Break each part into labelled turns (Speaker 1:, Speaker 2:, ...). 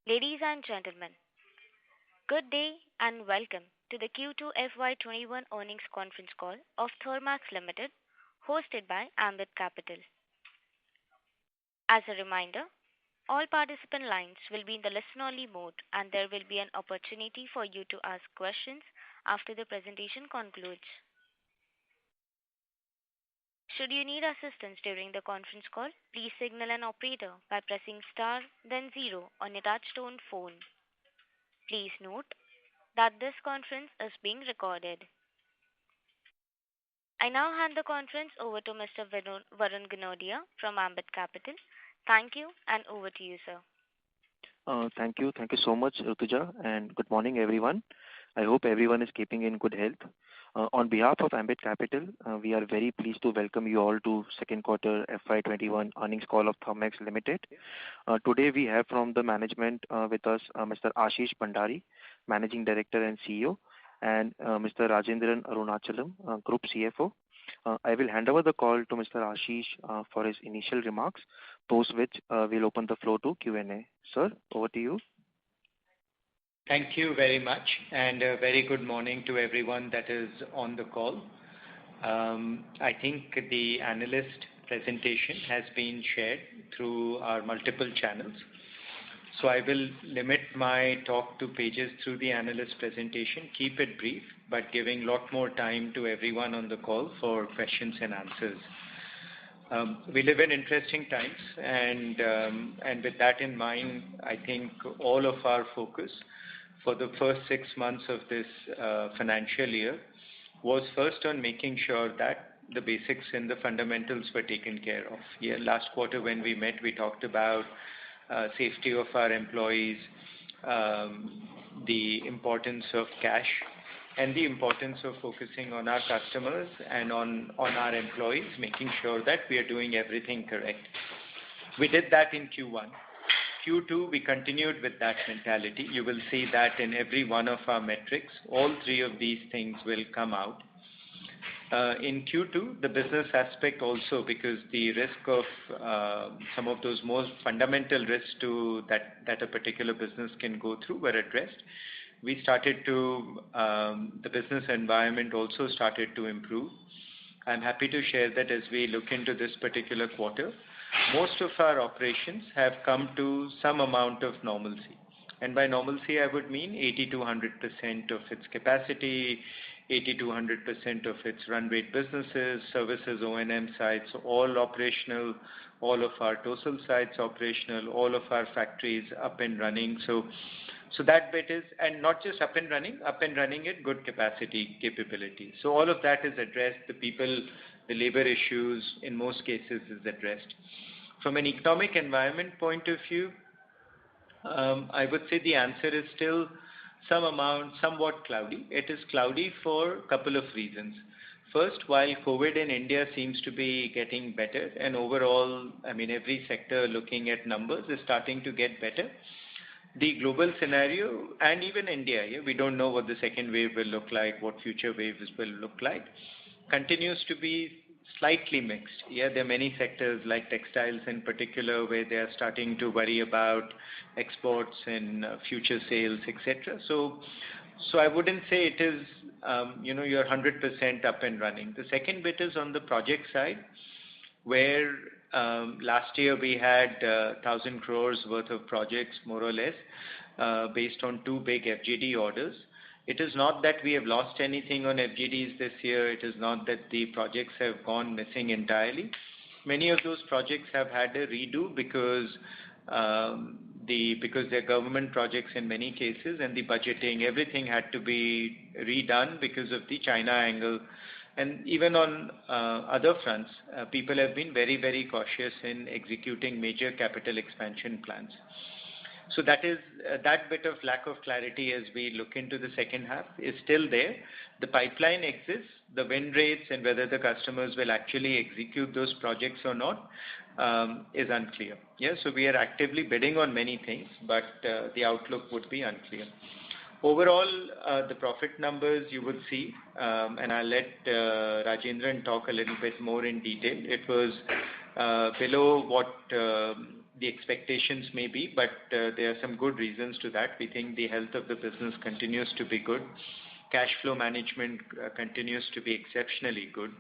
Speaker 1: Ladies and gentlemen, good day and welcome to the Q2 FY21 earnings conference call of THERMAX Limited, hosted by Ambit Capital. As a reminder, all participant lines will be in the listen-only mode, and there will be an opportunity for you to ask questions after the presentation concludes. Should you need assistance during the conference call, please signal an operator by pressing star then zero on your touchtone phone. Please note that this conference is being recorded. I now hand the conference over to Mr. Varun Ginodia from Ambit Capital. Thank you, and over to you, sir.
Speaker 2: Thank you. Thank you so much, Rutuja, and good morning, everyone. I hope everyone is keeping in good health. On behalf of Ambit Capital, we are very pleased to welcome you all to second quarter FY21 earnings call of THERMAX Limited. Today we have from the management with us Mr. Ashish Bhandari, Managing Director and CEO, and Mr. Rajendran Arunachalam, Group CFO. I will hand over the call to Mr. Ashish for his initial remarks, post which we'll open the floor to Q&A. Sir, over to you.
Speaker 3: Thank you very much, and a very good morning to everyone that is on the call. I think the analyst presentation has been shared through our multiple channels. So I will limit my talk to pages through the analyst presentation, keep it brief, but giving a lot more time to everyone on the call for questions and answers. We live in interesting times, and with that in mind, I think all of our focus for the first 6 months of this financial year was first on making sure that the basics and the fundamentals were taken care of. Last quarter when we met, we talked about safety of our employees, the importance of cash, and the importance of focusing on our customers and on our employees, making sure that we are doing everything correct. We did that in Q1. Q2, we continued with that mentality. You will see that in every one of our metrics, all three of these things will come out. In Q2, the business aspect also, because the risk of some of those most fundamental risks to that a particular business can go through were addressed. We started to, the business environment also started to improve. I'm happy to share that as we look into this particular quarter, most of our operations have come to some amount of normalcy. And by normalcy, I would mean 80 to 100% of its capacity, 80 to 100% of its run rate businesses, services, O&M sites, all operational, all of our TOSL sites operational, all of our factories up and running. So that bit is, and not just up and running at good capacity capability. So all of that is addressed. The people, the labor issues in most cases is addressed. From an economic environment point of view, I would say the answer is still somewhat cloudy. It is cloudy for a couple of reasons. First, while COVID in India seems to be getting better, and overall, I mean, every sector looking at numbers is starting to get better, the global scenario, and even India, we don't know what the second wave will look like, what future waves will look like, continues to be slightly mixed. There are many sectors like textiles in particular where they are starting to worry about exports and future sales, etc. So I wouldn't say it is, you're 100% up and running. The second bit is on the project side, where last year we had 1,000 crores worth of projects, more or less, based on 2 big FGD orders. It is not that we have lost anything on FGDs this year. It is not that the projects have gone missing entirely. Many of those projects have had a redo because they're government projects in many cases, and the budgeting, everything had to be redone because of the China angle. And even on other fronts, people have been very, very cautious in executing major capital expansion plans. So that bit of lack of clarity as we look into the second half is still there. The pipeline exists, the win rates and whether the customers will actually execute those projects or not is unclear. So we are actively bidding on many things, but the outlook would be unclear. Overall, the profit numbers you would see, and I'll let Rajendran talk a little bit more in detail. It was below what the expectations may be, but there are some good reasons to that. We think the health of the business continues to be good. Cash flow management continues to be exceptionally good.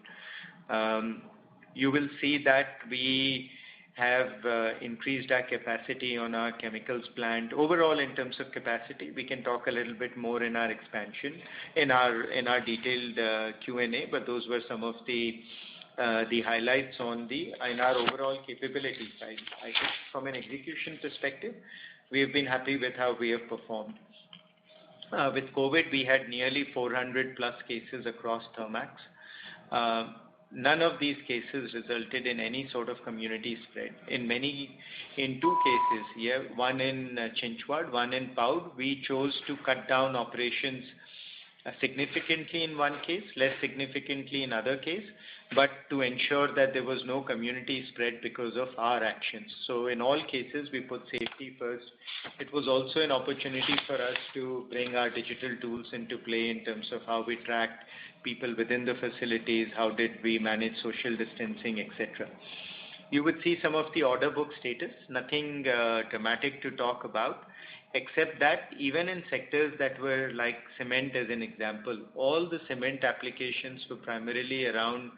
Speaker 3: You will see that we have increased our capacity on our chemicals plant. Overall, in terms of capacity, we can talk a little bit more in our expansion, in our detailed Q&A, but those were some of the highlights in our overall capability side. I think from an execution perspective, we have been happy with how we have performed. With COVID, we had nearly 400 plus cases across THERMAX. None of these cases resulted in any sort of community spread. In two cases, one in Chinchwad, one in Paud, we chose to cut down operations significantly in one case, less significantly in other case, but to ensure that there was no community spread because of our actions. So in all cases, we put safety first. It was also an opportunity for us to bring our digital tools into play in terms of how we tracked people within the facilities, how did we manage social distancing, etc. You would see some of the order book status, nothing dramatic to talk about, except that even in sectors that were like cement as an example, all the cement applications were primarily around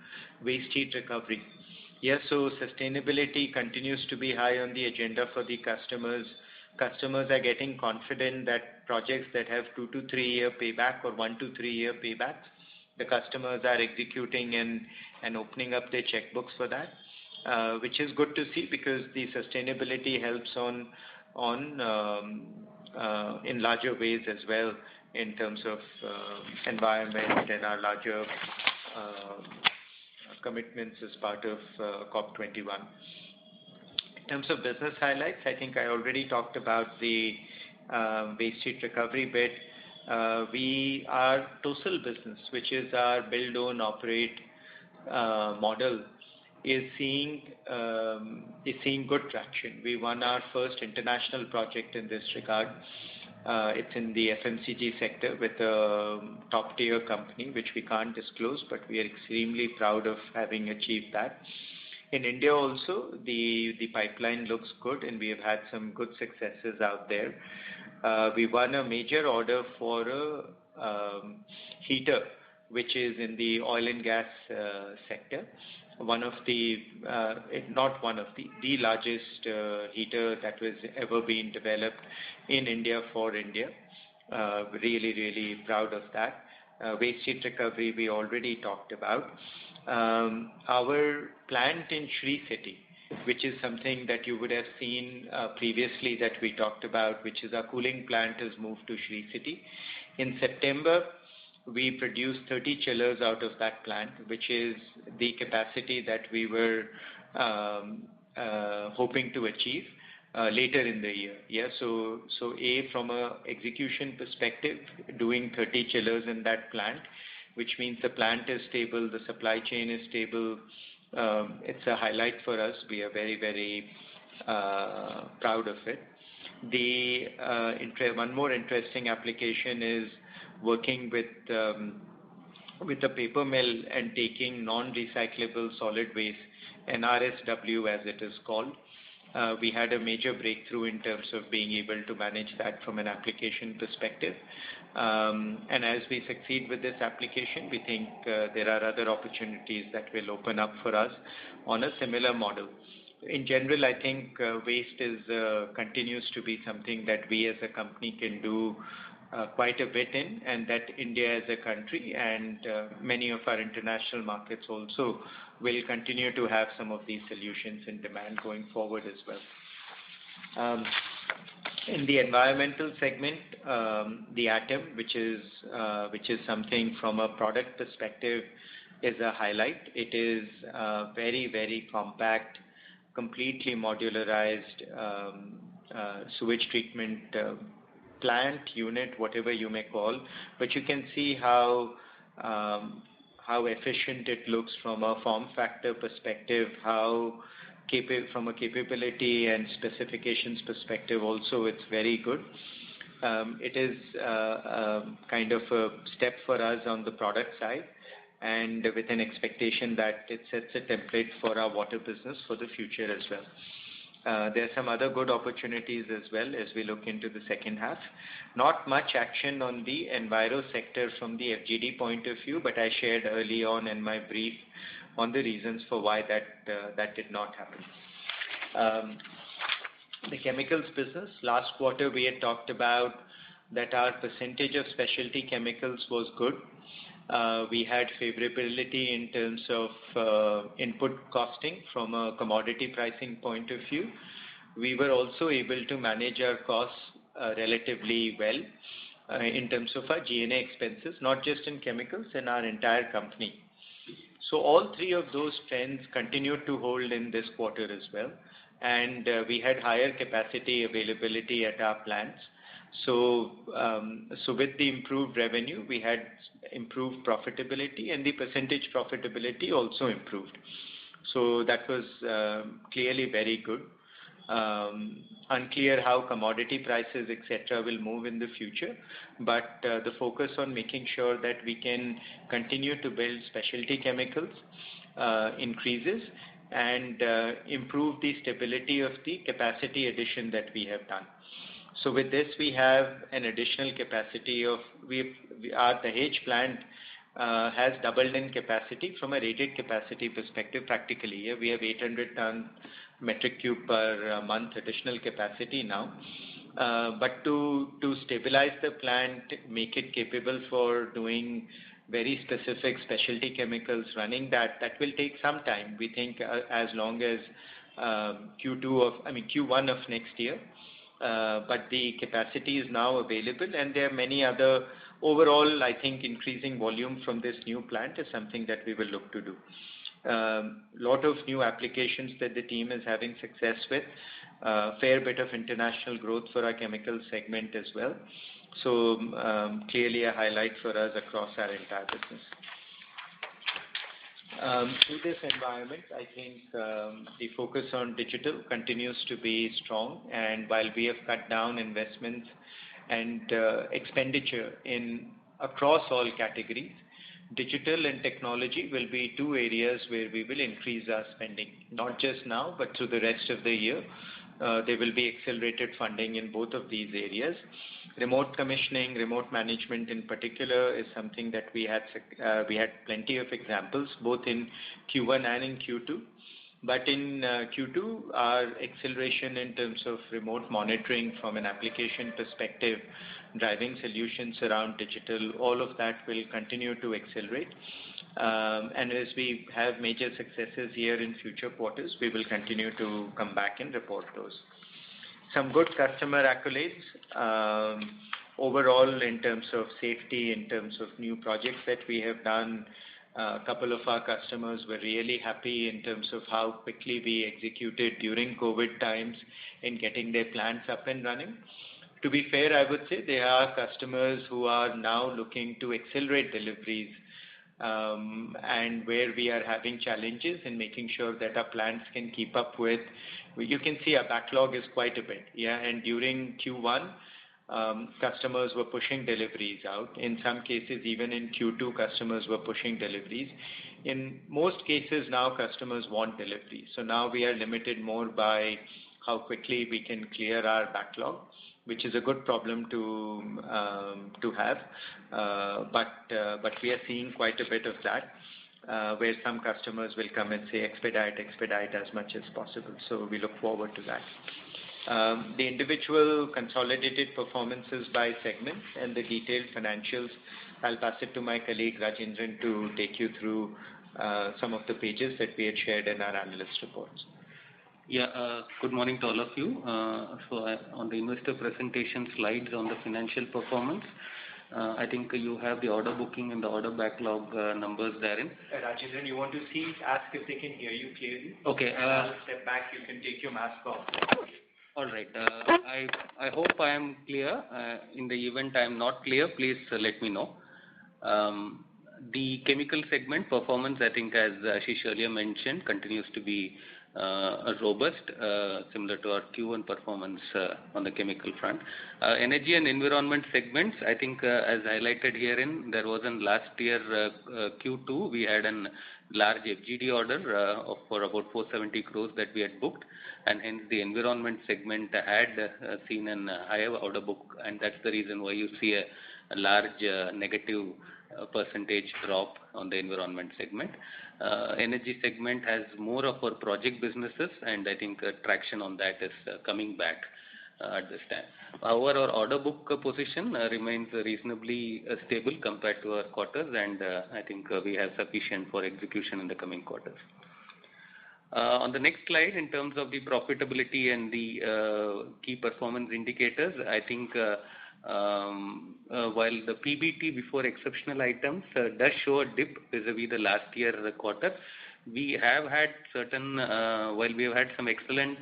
Speaker 3: waste heat recovery. Yes, so sustainability continues to be high on the agenda for the customers. Customers are getting confident that projects that have 2 to 3 year payback or 1 to 3 year paybacks, the customers are executing and opening up their checkbooks for that, which is good to see because the sustainability helps in larger ways as well in terms of environment and our larger commitments as part of COP21. In terms of business highlights, I think I already talked about the waste heat recovery bit. Our TOSL business, which is our build, own, operate model, is seeing good traction. We won our first international project in this regard. It's in the FMCG sector with a top tier company, which we can't disclose, but we are extremely proud of having achieved that. In India also, the pipeline looks good and we have had some good successes out there. We won a major order for a heater, which is in the oil and gas sector. The largest heater that was ever been developed in India for India. Really, really proud of that. Waste heat recovery we already talked about. Our plant in Sri City, which is something that you would have seen previously that we talked about, which is our cooling plant, has moved to Sri City. In September, we produced 30 chillers out of that plant, which is the capacity that we were hoping to achieve later in the year. Yeah, so from a execution perspective, doing 30 chillers in that plant, which means the plant is stable, the supply chain is stable. It's a highlight for us. We are very, very proud of it. One more interesting application is working with the paper mill and taking non-recyclable solid waste, NRSW as it is called. We had a major breakthrough in terms of being able to manage that from an application perspective. And as we succeed with this application, we think there are other opportunities that will open up for us on a similar model. In general, I think waste continues to be something that we as a company can do quite a bit in, and that India as a country and many of our international markets also will continue to have some of these solutions in demand going forward as well. In the environmental segment, the Atom, which is something from a product perspective, is a highlight. It is very, very compact, completely modularized sewage treatment plant, unit, whatever you may call, but you can see how efficient it looks from a form factor perspective, from a capability and specifications perspective also it's very good. It is kind of a step for us on the product side, and with an expectation that it sets a template for our water business for the future as well. There are some other good opportunities as well as we look into the second half. Not much action on the enviro sector from the FGD point of view, but I shared early on in my brief on the reasons for why that did not happen. The chemicals business, last quarter we had talked about that our percentage of specialty chemicals was good. We had favorability in terms of input costing from a commodity pricing point of view. We were also able to manage our costs relatively well in terms of our G&A expenses, not just in chemicals, in our entire company. So all three of those trends continued to hold in this quarter as well. And we had higher capacity availability at our plants. So with the improved revenue, we had improved profitability, and the percentage profitability also improved. So that was clearly very good. Unclear how commodity prices, etc., will move in the future, but the focus on making sure that we can continue to build specialty chemicals increases and improve the stability of the capacity addition that we have done. So with this, we have an additional capacity of, our Dahej plant has doubled in capacity from a rated capacity perspective practically. We have 800 ton metric cube per month additional capacity now. But to stabilize the plant, make it capable for doing very specific specialty chemicals running, that will take some time. We think as long as Q1 of next year. But the capacity is now available, and there are many other. Overall, I think increasing volume from this new plant is something that we will look to do. Lot of new applications that the team is having success with. Fair bit of international growth for our chemical segment as well. So clearly a highlight for us across our entire business. Through this environment, I think the focus on digital continues to be strong, and while we have cut down investments and expenditure across all categories, digital and technology will be two areas where we will increase our spending, not just now, but through the rest of the year. There will be accelerated funding in both of these areas. Remote commissioning, remote management in particular is something that we had plenty of examples both in Q1 and in Q2. But in Q2, our acceleration in terms of remote monitoring from an application perspective, driving solutions around digital, all of that will continue to accelerate. And as we have major successes here in future quarters, we will continue to come back and report those. Some good customer accolades overall in terms of safety, in terms of new projects that we have done. A couple of our customers were really happy in terms of how quickly we executed during COVID times in getting their plants up and running. To be fair, I would say there are customers who are now looking to accelerate deliveries, and where we are having challenges in making sure that our plants can keep up with. You can see our backlog is quite a bit, and during Q1, customers were pushing deliveries out. In some cases, even in Q2, customers were pushing deliveries. In most cases now, customers want deliveries. So now we are limited more by how quickly we can clear our backlog, which is a good problem to have. But we are seeing quite a bit of that, where some customers will come and say expedite as much as possible. So we look forward to that. The individual consolidated performances by segment and the detailed financials, I'll pass it to my colleague Rajendran to take you through some of the pages that we had shared in our analyst reports.
Speaker 4: Good morning to all of you. On the investor presentation slides on the financial performance, I think you have the order booking and the order backlog numbers therein.
Speaker 3: Rajendran, you want to ask if they can hear you clearly?
Speaker 4: Okay.
Speaker 3: I'll step back. You can take your mask off.
Speaker 4: All right. I hope I am clear. In the event I am not clear, please let me know. The chemical segment performance, I think as Ashish earlier mentioned, continues to be robust, similar to our Q1 performance on the chemical front. Energy and environment segments, I think as highlighted herein, there was in last year Q2, we had a large FGD order for about 470 crores that we had booked, and hence the environment segment had seen a higher order book, and that's the reason why you see a large negative percentage drop on the environment segment. Energy segment has more of our project businesses, and I think traction on that is coming back at this time. However, our order book position remains reasonably stable compared to our quarters, and I think we have sufficient for execution in the coming quarters. On the next slide, in terms of the profitability and the key performance indicators, I think while the PBT before exceptional items does show a dip vis-a-vis the last year quarter, we have had certain, while we have had some excellent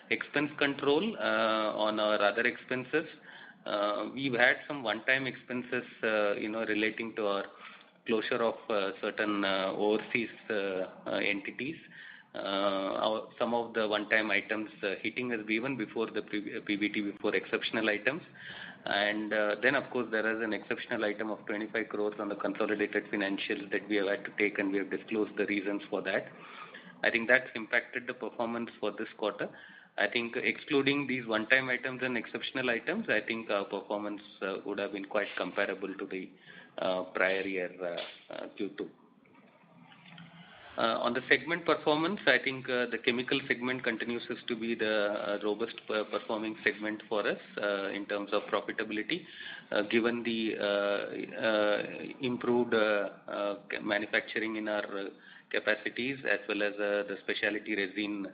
Speaker 4: expense control on our other expenses, we've had some one-time expenses, relating to our closure of certain overseas entities. Some of the one-time items hitting us even before the PBT before exceptional items. And then, of course, there is an exceptional item of 25 crores on the consolidated financials that we have had to take, and we have disclosed the reasons for that. I think that's impacted the performance for this quarter. I think excluding these one-time items and exceptional items, I think our performance would have been quite comparable to the prior year Q2. On the segment performance, I think the chemical segment continues to be the robust performing segment for us in terms of profitability, given the improved manufacturing in our capacities, as well as the specialty resin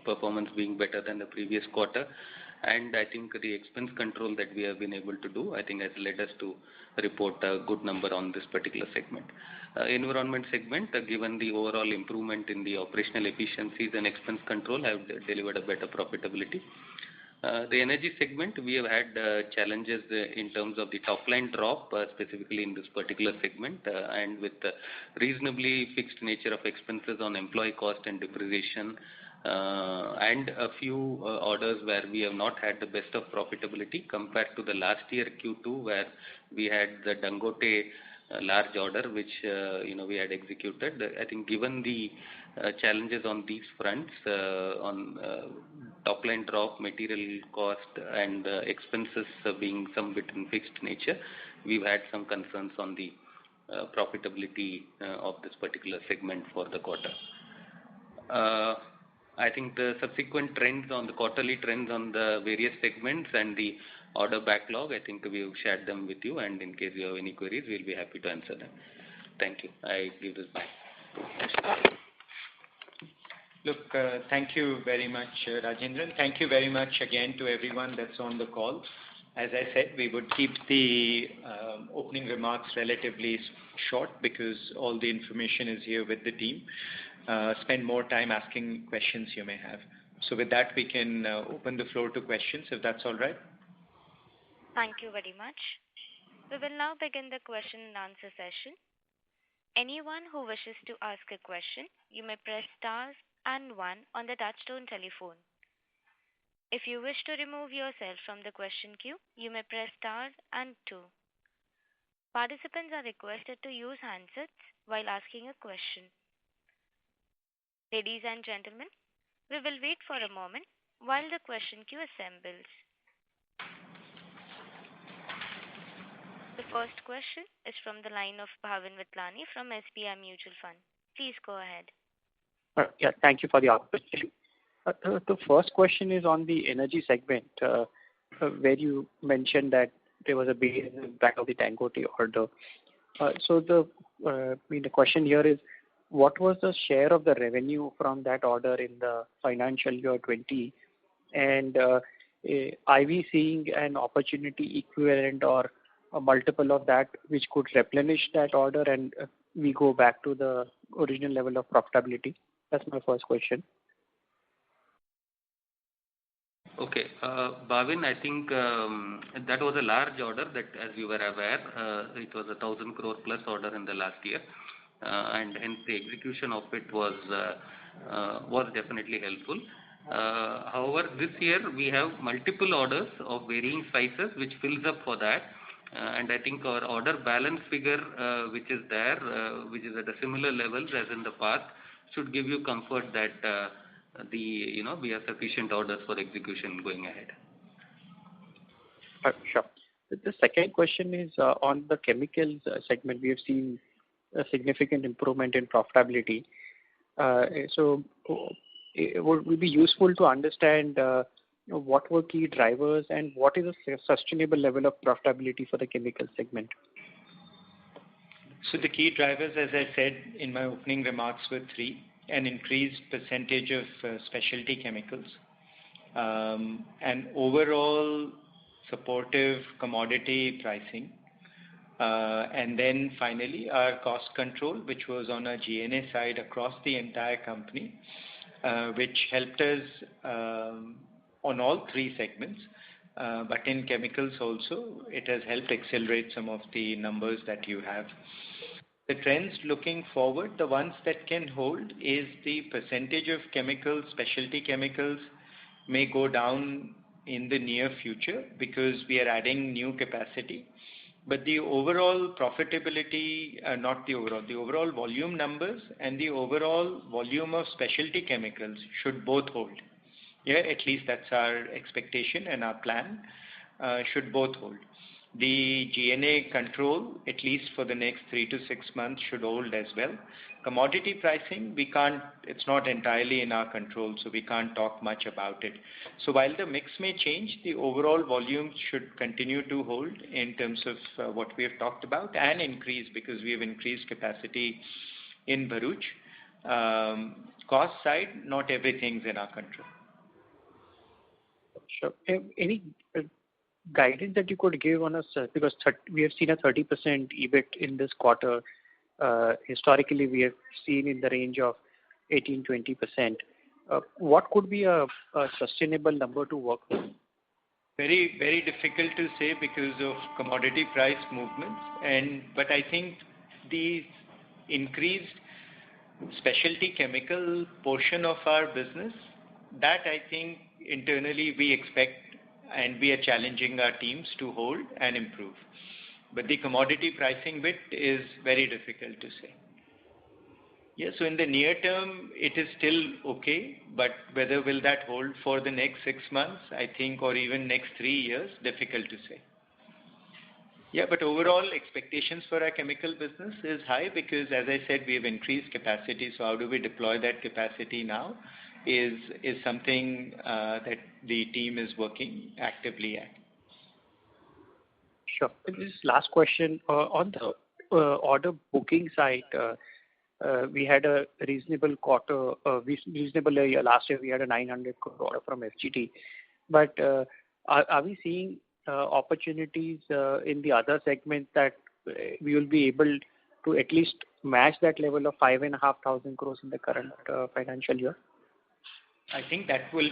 Speaker 4: performance being better than the previous quarter. And I think the expense control that we have been able to do, I think has led us to report a good number on this particular segment. Environment segment, given the overall improvement in the operational efficiencies and expense control, have delivered a better profitability. The energy segment, we have had challenges in terms of the top line drop, specifically in this particular segment, and with the reasonably fixed nature of expenses on employee cost and depreciation, and a few orders where we have not had the best of profitability compared to the last year Q2, where we had the Dangote large order which we had executed. I think given the challenges on these fronts, on top line drop, material cost, and expenses being some bit in fixed nature, we've had some concerns on the profitability of this particular segment for the quarter. I think the subsequent trends on the quarterly trends on the various segments and the order backlog, I think we have shared them with you, and in case you have any queries, we'll be happy to answer them. Thank you. I give this back.
Speaker 3: Look, thank you very much, Rajendran. Thank you very much again to everyone that's on the call. As I said, we would keep the opening remarks relatively short because all the information is here with the team. Spend more time asking questions you may have. So with that, we can open the floor to questions, if that's all right.
Speaker 1: Thank you very much. We will now begin the question and answer session. Anyone who wishes to ask a question, you may press star and 1 on the touchtone telephone. If you wish to remove yourself from the question queue, you may press star and 2. Participants are requested to use handsets while asking a question. Ladies and gentlemen, we will wait for a moment while the question queue assembles. The first question is from the line of Bhavin Vitlani from SBI Mutual Fund. Please go ahead.
Speaker 5: Yeah, thank you for the opportunity. The first question is on the energy segment, where you mentioned that there was a big impact of the Dangote order. So the question here is, what was the share of the revenue from that order in the financial year 20? And are we seeing an opportunity equivalent or a multiple of that which could replenish that order and we go back to the original level of profitability? That's my first question.
Speaker 4: Okay. Bhavin, I think that was a large order that, as you were aware, it was 1,000 crore plus order in the last year. And hence the execution of it was was definitely helpful. However, this year we have multiple orders of varying sizes which fills up for that. And I think our order balance figure, which is there, which is at a similar levels as in the past, should give you comfort that we have sufficient orders for execution going ahead.
Speaker 5: Sure. The second question is on the chemicals segment. We have seen a significant improvement in profitability. So it would be useful to understand what were key drivers and what is a sustainable level of profitability for the chemical segment.
Speaker 3: So the key drivers, as I said in my opening remarks, were three: an increased percentage of specialty chemicals, an overall supportive commodity pricing, and then finally our cost control, which was on a G&A side across the entire company, which helped us on all three segments. But in chemicals also, it has helped accelerate some of the numbers that you have. The trends looking forward, the ones that can hold is the percentage of chemicals, specialty chemicals may go down in the near future because we are adding new capacity. But the overall profitability, the overall volume numbers and the overall volume of specialty chemicals should both hold. Yeah, at least that's our expectation and our plan, should both hold. The G&A control, at least for the next 3 to 6 months, should hold as well. Commodity pricing, it's not entirely in our control, so we can't talk much about it. So while the mix may change, the overall volume should continue to hold in terms of what we have talked about and increase because we have increased capacity in Bharuch. Cost side, not everything's in our control.
Speaker 5: Sure. Any guidance that you could give on us, because we have seen a 30% EBIT in this quarter. Historically, we have seen in the range of 18-20%. What could be a sustainable number to work with?
Speaker 3: Very, very difficult to say because of commodity price movements. But I think the increased specialty chemical portion of our business, that I think internally we expect and we are challenging our teams to hold and improve. But the commodity pricing bit is very difficult to say. Yeah, so in the near term, it is still okay, but whether will that hold for the next 6 months, I think, or even next 3 years, difficult to say. Yeah, but overall expectations for our chemical business is high because, as I said, we have increased capacity. So how do we deploy that capacity now is something that the team is working actively at.
Speaker 5: Sure. This last question on the order booking side. We had a reasonable quarter, reasonable year. Last year we had a 900 crore order from FGT. But are we seeing opportunities in the other segments that we will be able to at least match that level of 5,500 crores in the current financial year?
Speaker 3: I think that will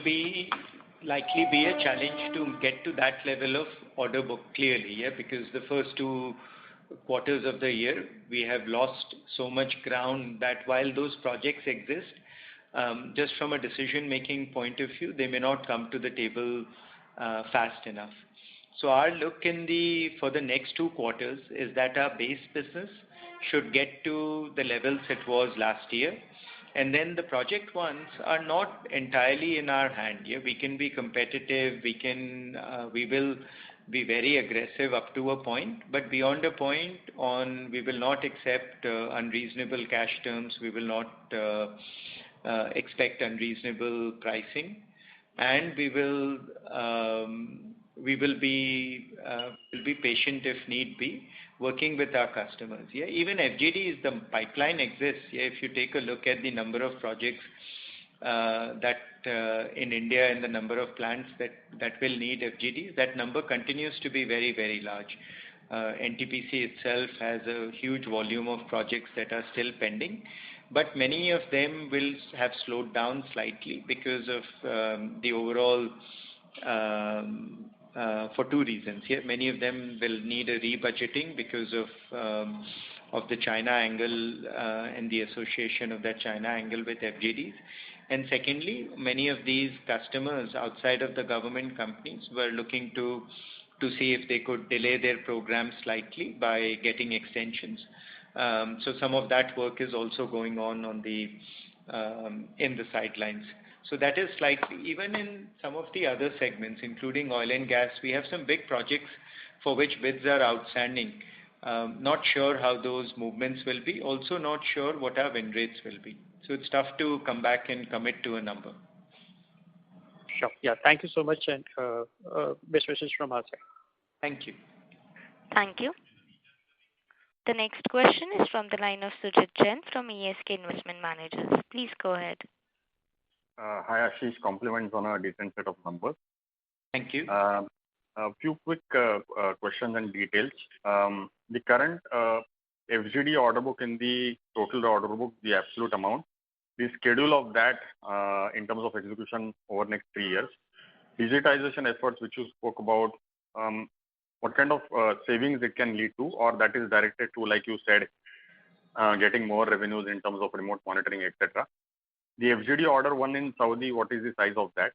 Speaker 3: likely be a challenge to get to that level of order book clearly, yeah, because the first 2 quarters of the year we have lost so much ground that while those projects exist, just from a decision-making point of view, they may not come to the table fast enough. So our look for the next 2 quarters is that our base business should get to the levels it was last year. And then the project ones are not entirely in our hand. Yeah, we can be competitive. We will be very aggressive up to a point, but beyond a point, we will not accept unreasonable cash terms. We will not expect unreasonable pricing, and we will be patient if need be, working with our customers. Yeah, even FGDs, the pipeline exists. Yeah, if you take a look at the number of projects that in India and the number of plants that will need FGDs, that number continues to be very, very large. NTPC itself has a huge volume of projects that are still pending, but many of them will have slowed down slightly because of the overall for two reasons. Here, many of them will need a rebudgeting because of the China angle and the association of that China angle with FGDs. And secondly, many of these customers outside of the government companies were looking to see if they could delay their program slightly by getting extensions. So some of that work is also going on the in the sidelines. So that is slightly, even in some of the other segments, including oil and gas, we have some big projects for which bids are outstanding. Not sure how those movements will be, also not sure what our win rates will be. So it's tough to come back and commit to a number.
Speaker 5: Sure. Yeah, thank you so much, and best wishes from our side.
Speaker 3: Thank you.
Speaker 1: Thank you. The next question is from the line of Sujit Jain from ESK Investment Managers. Please go ahead.
Speaker 6: Hi Ashish, compliments on a decent set of numbers.
Speaker 3: Thank you.
Speaker 6: A few quick questions and details. The current FGD order book in the total order book, the absolute amount, the schedule of that in terms of execution over next 3 years, digitization efforts which you spoke about, what kind of savings it can lead to, or that is directed to, like you said, getting more revenues in terms of remote monitoring, etc. The FGD order one in Saudi, what is the size of that?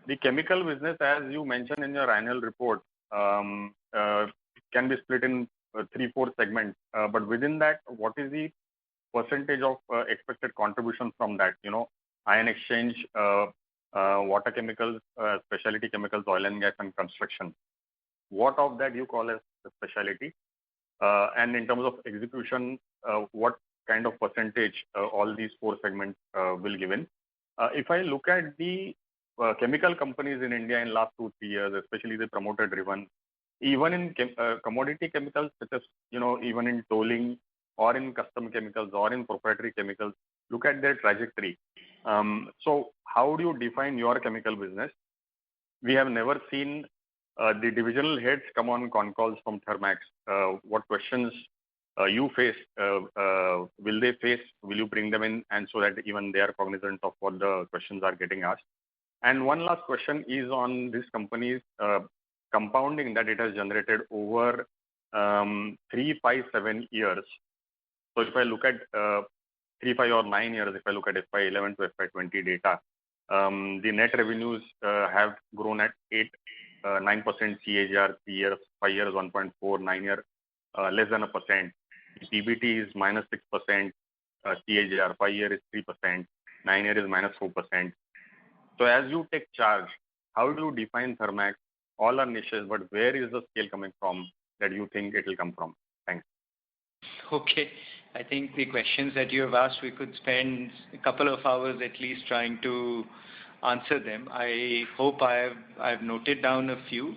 Speaker 6: The chemical business, as you mentioned in your annual report, can be split in 3-4 segments. But within that, what is the percentage of expected contribution from that? You know, ion exchange, water chemicals, specialty chemicals, oil and gas, and construction. What of that you call as a specialty? And in terms of execution, what kind of percentage all these 4 segments will give in? If I look at the chemical companies in India in last 2-3 years, especially the promoter driven, even in commodity chemicals such as, you know, even in tolling or in custom chemicals or in proprietary chemicals, look at their trajectory. So how do you define your chemical business? We have never seen the divisional heads come on con calls from THERMAX. What questions you face, will they face? Will you bring them in, and so that even they are cognizant of what the questions are getting asked? And one last question is on this company's compounding that it has generated over 3, 5, 7 years. So if I look at 3, 5 or 9 years, if I look at FY11 to FY20 data, the net revenues have grown at 9% CAGR, 3 years, 5 years 1.4, 9 year less than 1%. PBT is minus 6% CAGR, 5 year is 3%, 9 year is minus 4%. So as you take charge, how do you define THERMAX? All are niches, but where is the scale coming from that you think it will come from? Thanks.
Speaker 3: Okay. I think the questions that you have asked, we could spend a couple of hours at least trying to answer them. I hope I've noted down a few.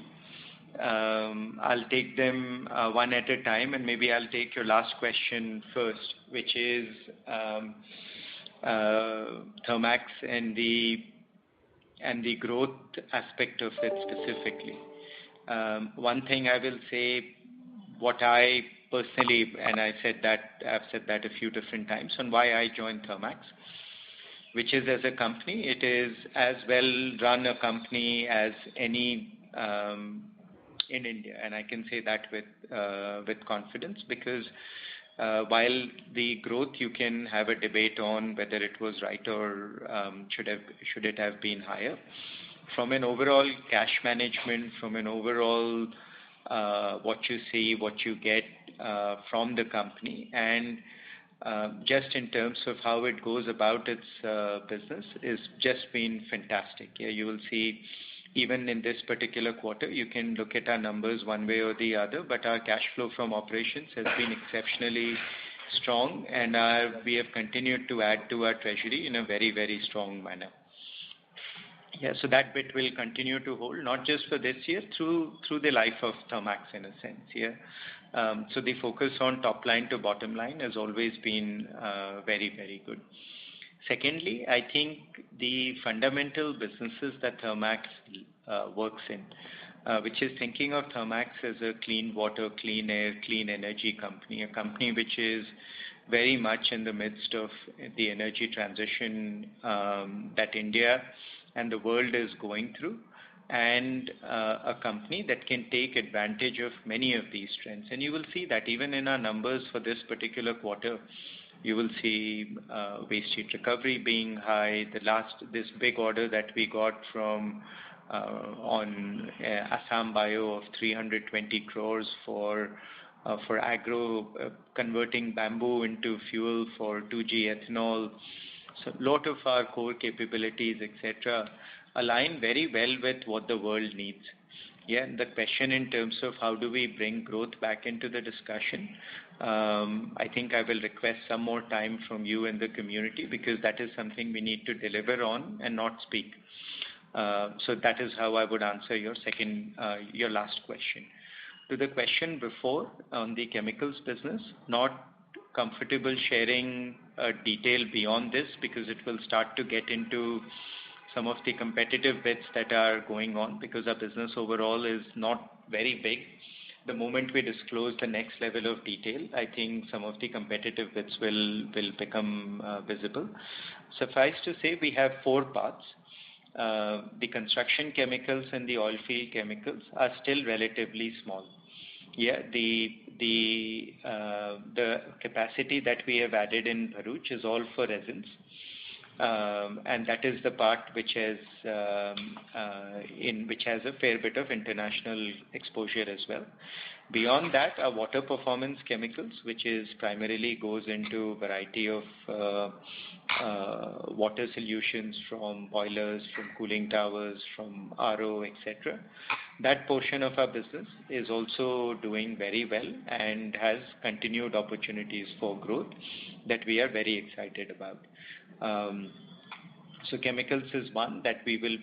Speaker 3: I'll take them one at a time, and maybe I'll take your last question first, which is THERMAX and the growth aspect of it specifically. One thing I will say, what I personally, and I've said that a few different times, on why I joined THERMAX, which is, as a company, it is as well run a company as any in India, and I can say that with confidence, because while the growth, you can have a debate on whether it was right or should it have been higher. From an overall cash management, from an overall what you see, what you get from the company, and just in terms of how it goes about its business, is just been fantastic. Yeah, you will see, even in this particular quarter, you can look at our numbers one way or the other, but our cash flow from operations has been exceptionally strong, and we have continued to add to our treasury in a very, very strong manner. Yeah, so that bit will continue to hold, not just for this year, through the life of THERMAX in a sense. Yeah. So the focus on top line to bottom line has always been very, very good. Secondly, I think the fundamental businesses that THERMAX works in, which is thinking of THERMAX as a clean water, clean air, clean energy company, a company which is very much in the midst of the energy transition that India and the world is going through. and a company that can take advantage of many of these trends. And you will see that even in our numbers for this particular quarter, you will see waste heat recovery being high. This big order that we got from on Assam Bio of 320 crores for agro, converting bamboo into fuel for 2G ethanol. So a lot of our core capabilities, etc., align very well with what the world needs. Yeah, and the question in terms of how do we bring growth back into the discussion, I think I will request some more time from you and the community, because that is something we need to deliver on and not speak. So that is how I would answer your last question. To the question before on the chemicals business, not comfortable sharing detail beyond this, because it will start to get into some of the competitive bits that are going on, because our business overall is not very big. The moment we disclose the next level of detail, I think some of the competitive bits will become visible. Suffice to say, we have 4 parts. The construction chemicals and the oil field chemicals are still relatively small. Yeah, the capacity that we have added in Bharuch is all for resins. And that is the part which has a fair bit of international exposure as well. Beyond that, our water performance chemicals, which is primarily goes into a variety of water solutions, from boilers, from cooling towers, from RO, etc. That portion of our business is also doing very well and has continued opportunities for growth that we are very excited about. So chemicals is one that we will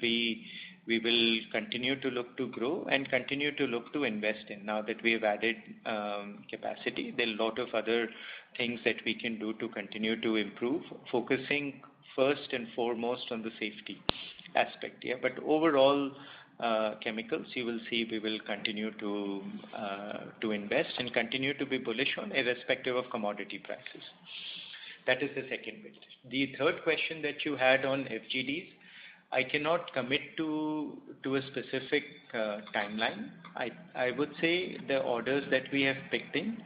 Speaker 3: continue to look to grow and continue to look to invest in. Now that we have added capacity, there are a lot of other things that we can do to continue to improve, focusing first and foremost on the safety aspect. Yeah, but overall, chemicals, you will see we will continue to invest and continue to be bullish on, irrespective of commodity prices. That is the second bit. The third question that you had on FGDs, I cannot commit to a specific timeline. I would say the orders that we have picked in,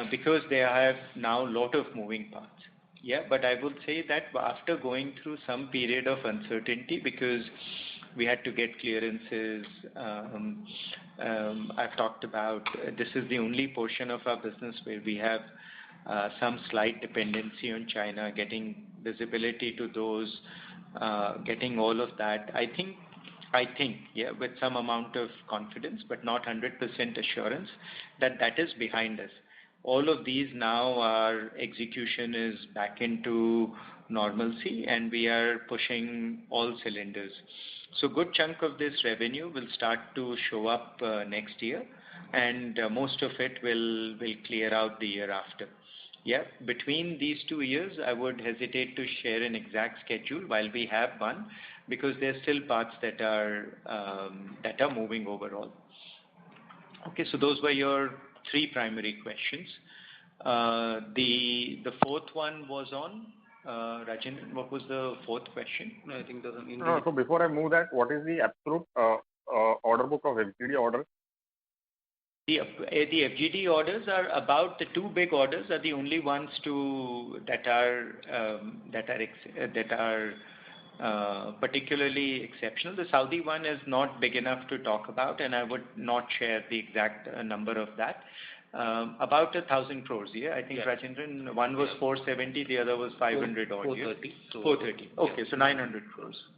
Speaker 3: because they have now a lot of moving parts. Yeah, but I would say that after going through some period of uncertainty, because we had to get clearances, I've talked about this is the only portion of our business where we have some slight dependency on China, getting visibility to those, getting all of that. I think, yeah, with some amount of confidence, but not 100% assurance, that is behind us. All of these now, our execution is back into normalcy, and we are pushing all cylinders. So good chunk of this revenue will start to show up next year, and most of it will clear out the year after. Yeah, between these 2 years, I would hesitate to share an exact schedule while we have one, because there are still parts that are moving overall. Okay, so those were your 3 primary questions. The fourth one was on Rajendran. What was the fourth question?
Speaker 4: No, I think
Speaker 6: so before I move that, what is the absolute order book of FGD orders?
Speaker 3: The FGD orders are about the 2 big orders are the only ones that are particularly exceptional. The Saudi one is not big enough to talk about, and I would not share the exact number of that. About 1,000 crores. Yeah, I think, yeah. Rajendran, one was 470, the other was 500 odd.
Speaker 4: 430.
Speaker 3: 430. Okay, yeah. So 900 crores.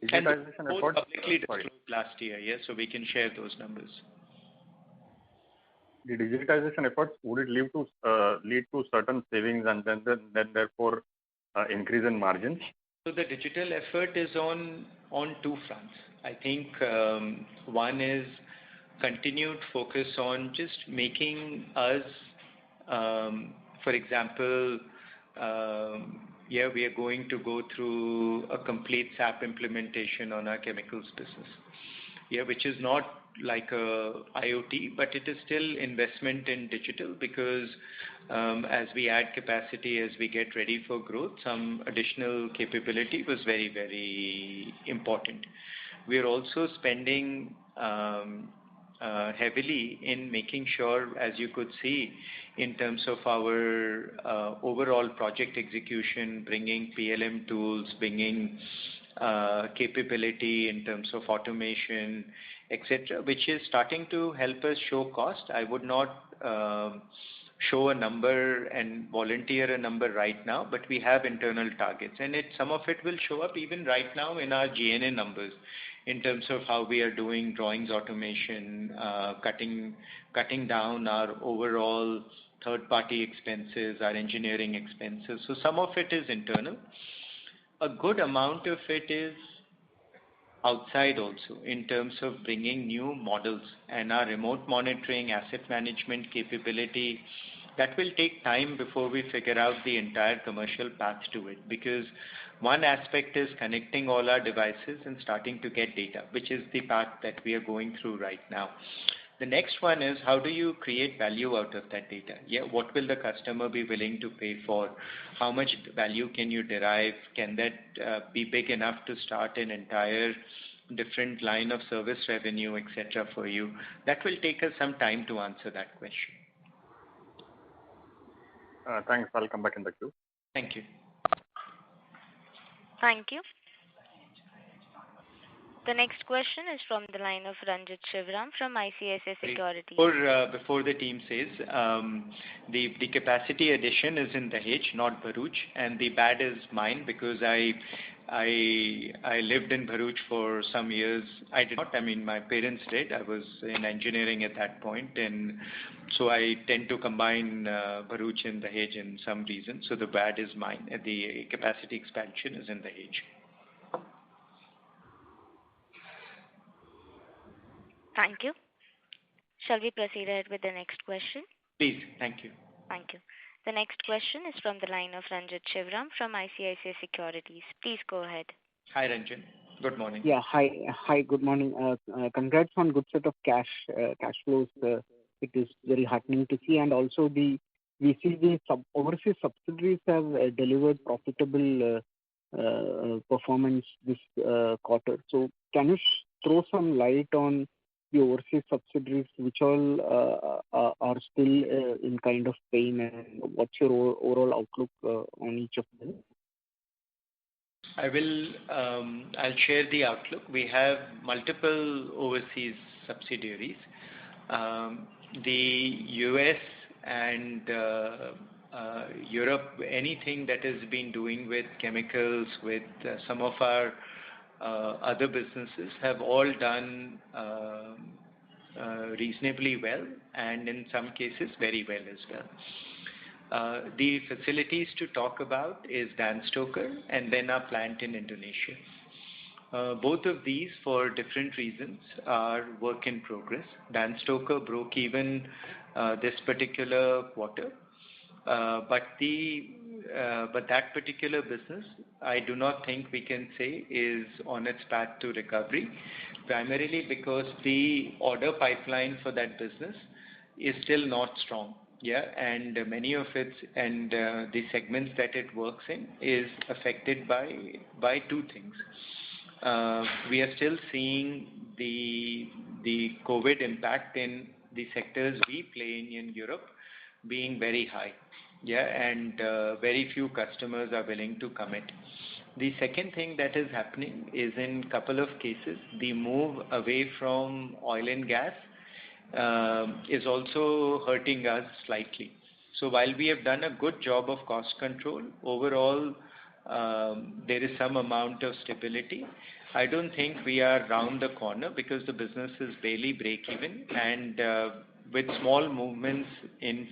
Speaker 6: Digitization
Speaker 3: efforts publicly disclosed last year, yes, so we can share those numbers.
Speaker 6: The digitization efforts, would it lead to certain savings and then therefore increase in margins?
Speaker 3: So the digital effort is on 2 fronts. I think one is continued focus on just making us, for example, yeah, we are going to go through a complete SAP implementation on our chemicals business. Yeah, which is not like a IoT, but it is still investment in digital, because as we add capacity, as we get ready for growth, some additional capability was very, very important. We are also spending heavily in making sure, as you could see, in terms of our overall project execution, bringing PLM tools, bringing capability in terms of automation, etc., which is starting to help us show cost. I would not show a number and volunteer a number right now, but we have internal targets, and some of it will show up even right now in our G&A numbers in terms of how we are doing drawings automation, cutting down our overall third-party expenses, our engineering expenses. So some of it is internal. A good amount of it is outside also, in terms of bringing new models and our remote monitoring, asset management capability. That will take time before we figure out the entire commercial path to it, because one aspect is connecting all our devices and starting to get data, which is the path that we are going through right now. The next one is, how do you create value out of that data? Yeah, what will the customer be willing to pay for? How much value can you derive? Can that be big enough to start an entire different line of service revenue, etc. for you? That will take us some time to answer that question.
Speaker 6: Thanks. I'll come back in the queue.
Speaker 3: Thank you.
Speaker 1: Thank you. The next question is from the line of Ranjit Shivram from ICICI Securities.
Speaker 3: Before the team says, the capacity addition is in Dahej, not Bharuch, and the bad is mine because I lived in Bharuch for some years. I did not. I mean, my parents did. I was in engineering at that point, and so I tend to combine Bharuch and Dahej in some reason. So the bad is mine. The capacity expansion is in Dahej.
Speaker 1: Thank you. Shall we proceed ahead with the next question?
Speaker 3: Please. Thank you.
Speaker 1: Thank you. The next question is from the line of Ranjit Shivram from ICICI Securities. Please go ahead.
Speaker 3: Hi, Ranjit. Good morning.
Speaker 7: Yeah. Hi. Good morning. Congrats on good set of cash flows. It is very heartening to see, and also we see the overseas subsidiaries have delivered profitable performance this quarter. So can you throw some light on the overseas subsidiaries which all are still in kind of pain, and what's your overall outlook on each of them?
Speaker 3: I'll share the outlook. We have multiple overseas subsidiaries. The US and Europe, anything that has been doing with chemicals, with some of our other businesses have all done reasonably well, and in some cases very well as well. The facilities to talk about is Danstoker and then our plant in Indonesia. Both of these, for different reasons, are work in progress. Danstoker broke even this particular quarter, but that particular business, I do not think we can say is on its path to recovery, primarily because the order pipeline for that business is still not strong. Yeah, and many of its and the segments that it works in is affected by two things. We are still seeing the COVID impact in the sectors we play in Europe being very high. Yeah, and very few customers are willing to commit. The second thing that is happening is, in a couple of cases, the move away from oil and gas is also hurting us slightly. So while we have done a good job of cost control, overall there is some amount of stability. I don't think we are round the corner because the business is barely break even, and with small movements in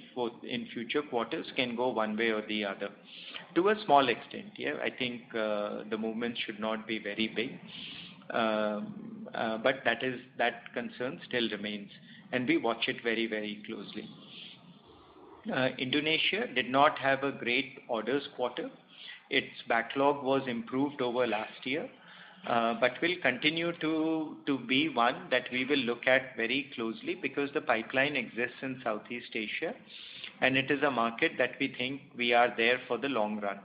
Speaker 3: future quarters can go one way or the other to a small extent. Yeah, I think the movement should not be very big, but that concern still remains, and we watch it very, very closely. Indonesia did not have a great orders quarter. Its backlog was improved over last year, but will continue to be one that we will look at very closely because the pipeline exists in Southeast Asia, and it is a market that we think we are there for the long run.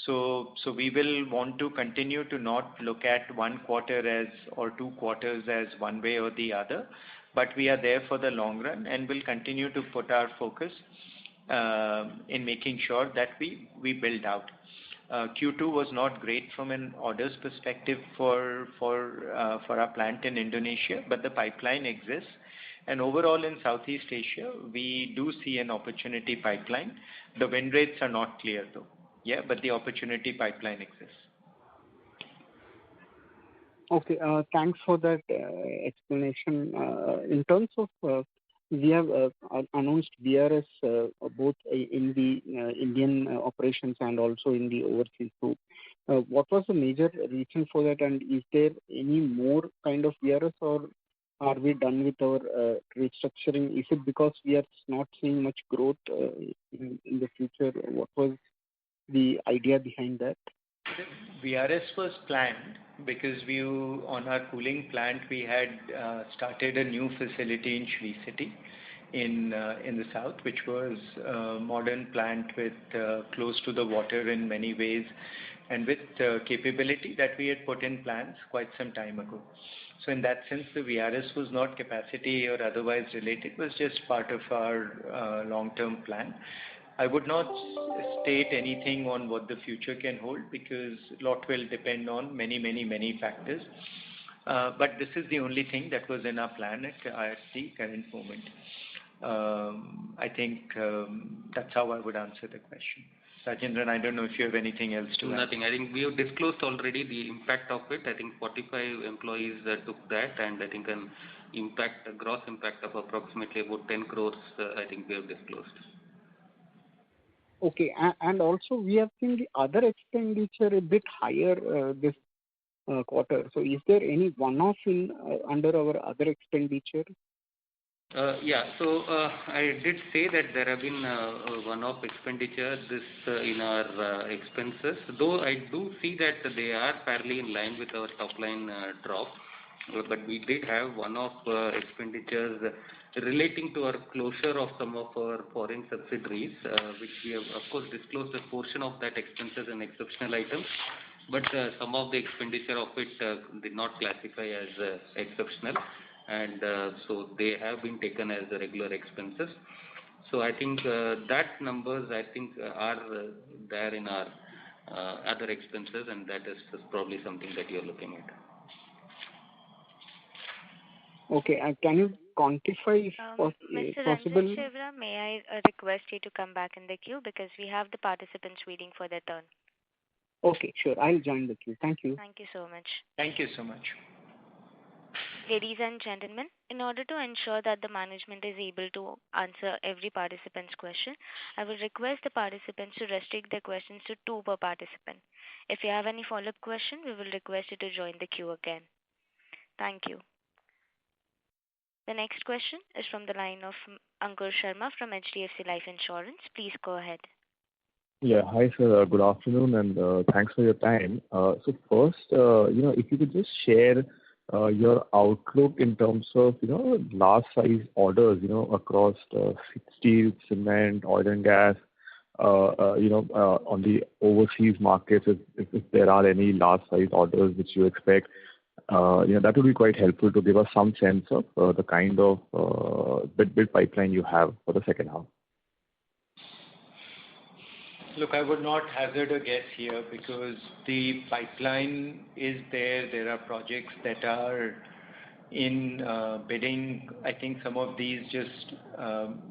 Speaker 3: So we will want to continue to not look at one quarter or 2 quarters as one way or the other, but we are there for the long run and will continue to put our focus in making sure that we build out. Q2 was not great from an orders perspective for our plant in Indonesia, but the pipeline exists. And overall in Southeast Asia, we do see an opportunity pipeline. The win rates are not clear though. Yeah, but the opportunity pipeline exists.
Speaker 7: Okay, thanks for that explanation. In terms of, we have announced VRS both in the Indian operations and also in the overseas group. What was the major reason for that, and is there any more kind of VRS, or are we done with our restructuring? Is it because we are not seeing much growth in the future? What was the idea behind that?
Speaker 3: VRS was planned because on our cooling plant, we had started a new facility in Sri City in the south, which was a modern plant with close to the water in many ways, and with capability that we had put in plans quite some time ago. So in that sense, the VRS was not capacity or otherwise related, it was just part of our long-term plan. I would not state anything on what the future can hold because a lot will depend on many factors. But this is the only thing that was in our plan at the current moment. I think that's how I would answer the question. Rajendran, I don't know if you have anything else to add.
Speaker 4: Nothing. I think we have disclosed already the impact of it. I think 45 employees took that, and I think an impact, a gross impact of approximately about 10 crores, I think we have disclosed.
Speaker 7: Okay, and also we have seen the other expenditure a bit higher this quarter. So is there any one-off in under our other expenditure?
Speaker 4: Yeah, so I did say that there have been one-off expenditure in our expenses, though I do see that they are fairly in line with our top line drop. But we did have one-off expenditures relating to our closure of some of our foreign subsidiaries, which we have of course disclosed a portion of that expenses and exceptional items, but some of the expenditure of it did not classify as exceptional, and so they have been taken as regular expenses. So I think that numbers I think are there in our other expenses, and that is probably something that you are looking at.
Speaker 7: Okay, can you quantify if
Speaker 1: Mr.
Speaker 7: possible?
Speaker 1: Ranjit Shivra, may I request you to come back in the queue because we have the participants waiting for their turn.
Speaker 7: Okay, sure. I'll join the queue. Thank you.
Speaker 1: Thank you so much.
Speaker 3: Thank you so much.
Speaker 1: Ladies and gentlemen, in order to ensure that the management is able to answer every participant's question, I will request the participants to restrict their questions to 2 per participant. If you have any follow-up question, we will request you to join the queue again. Thank you. The next question is from the line of Ankur Sharma from HDFC Life Insurance. Please go ahead.
Speaker 8: Yeah, hi sir. Good afternoon, and thanks for your time. So first, if you could just share your outlook in terms of large size orders, across steel, cement, oil and gas, on the overseas markets, if there are any large size orders which you expect. That would be quite helpful to give us some sense of the kind of bid pipeline you have for the second half.
Speaker 3: Look, I would not hazard a guess here because the pipeline is there. There are projects that are in bidding. I think some of these just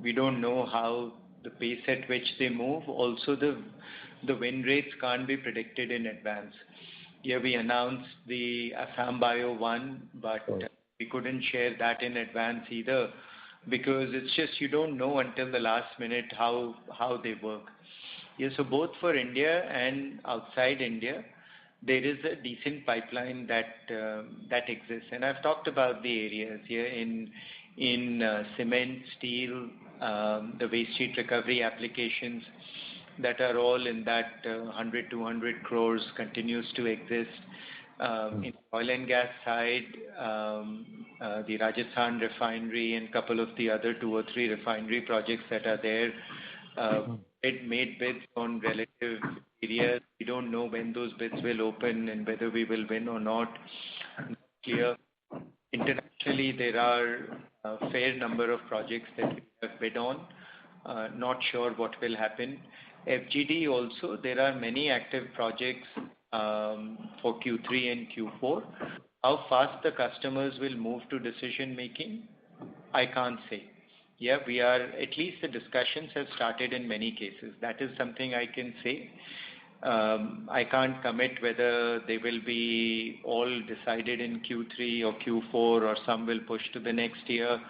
Speaker 3: we don't know how the pace at which they move. Also, the win rates can't be predicted in advance. Yeah, we announced the Assam Bio one, but we couldn't share that in advance either because it's just you don't know until the last minute how they work. Yeah, so both for India and outside India, there is a decent pipeline that exists, and I've talked about the areas here in cement, steel, the waste heat recovery applications that are all in that 100-200 crores continues to exist. In oil and gas side, the Rajasthan refinery and couple of the other 2 or 3 refinery projects that are there, made bids on relative areas. We don't know when those bids will open and whether we will win or not. Clear. Internationally, there are a fair number of projects that we have bid on. Not sure what will happen. FGD also, there are many active projects for Q3 and Q4. How fast the customers will move to decision making, I can't say. Yeah, at least the discussions have started in many cases. That is something I can say. I can't commit whether they will be all decided in Q3 or Q4 or some will push to the next year.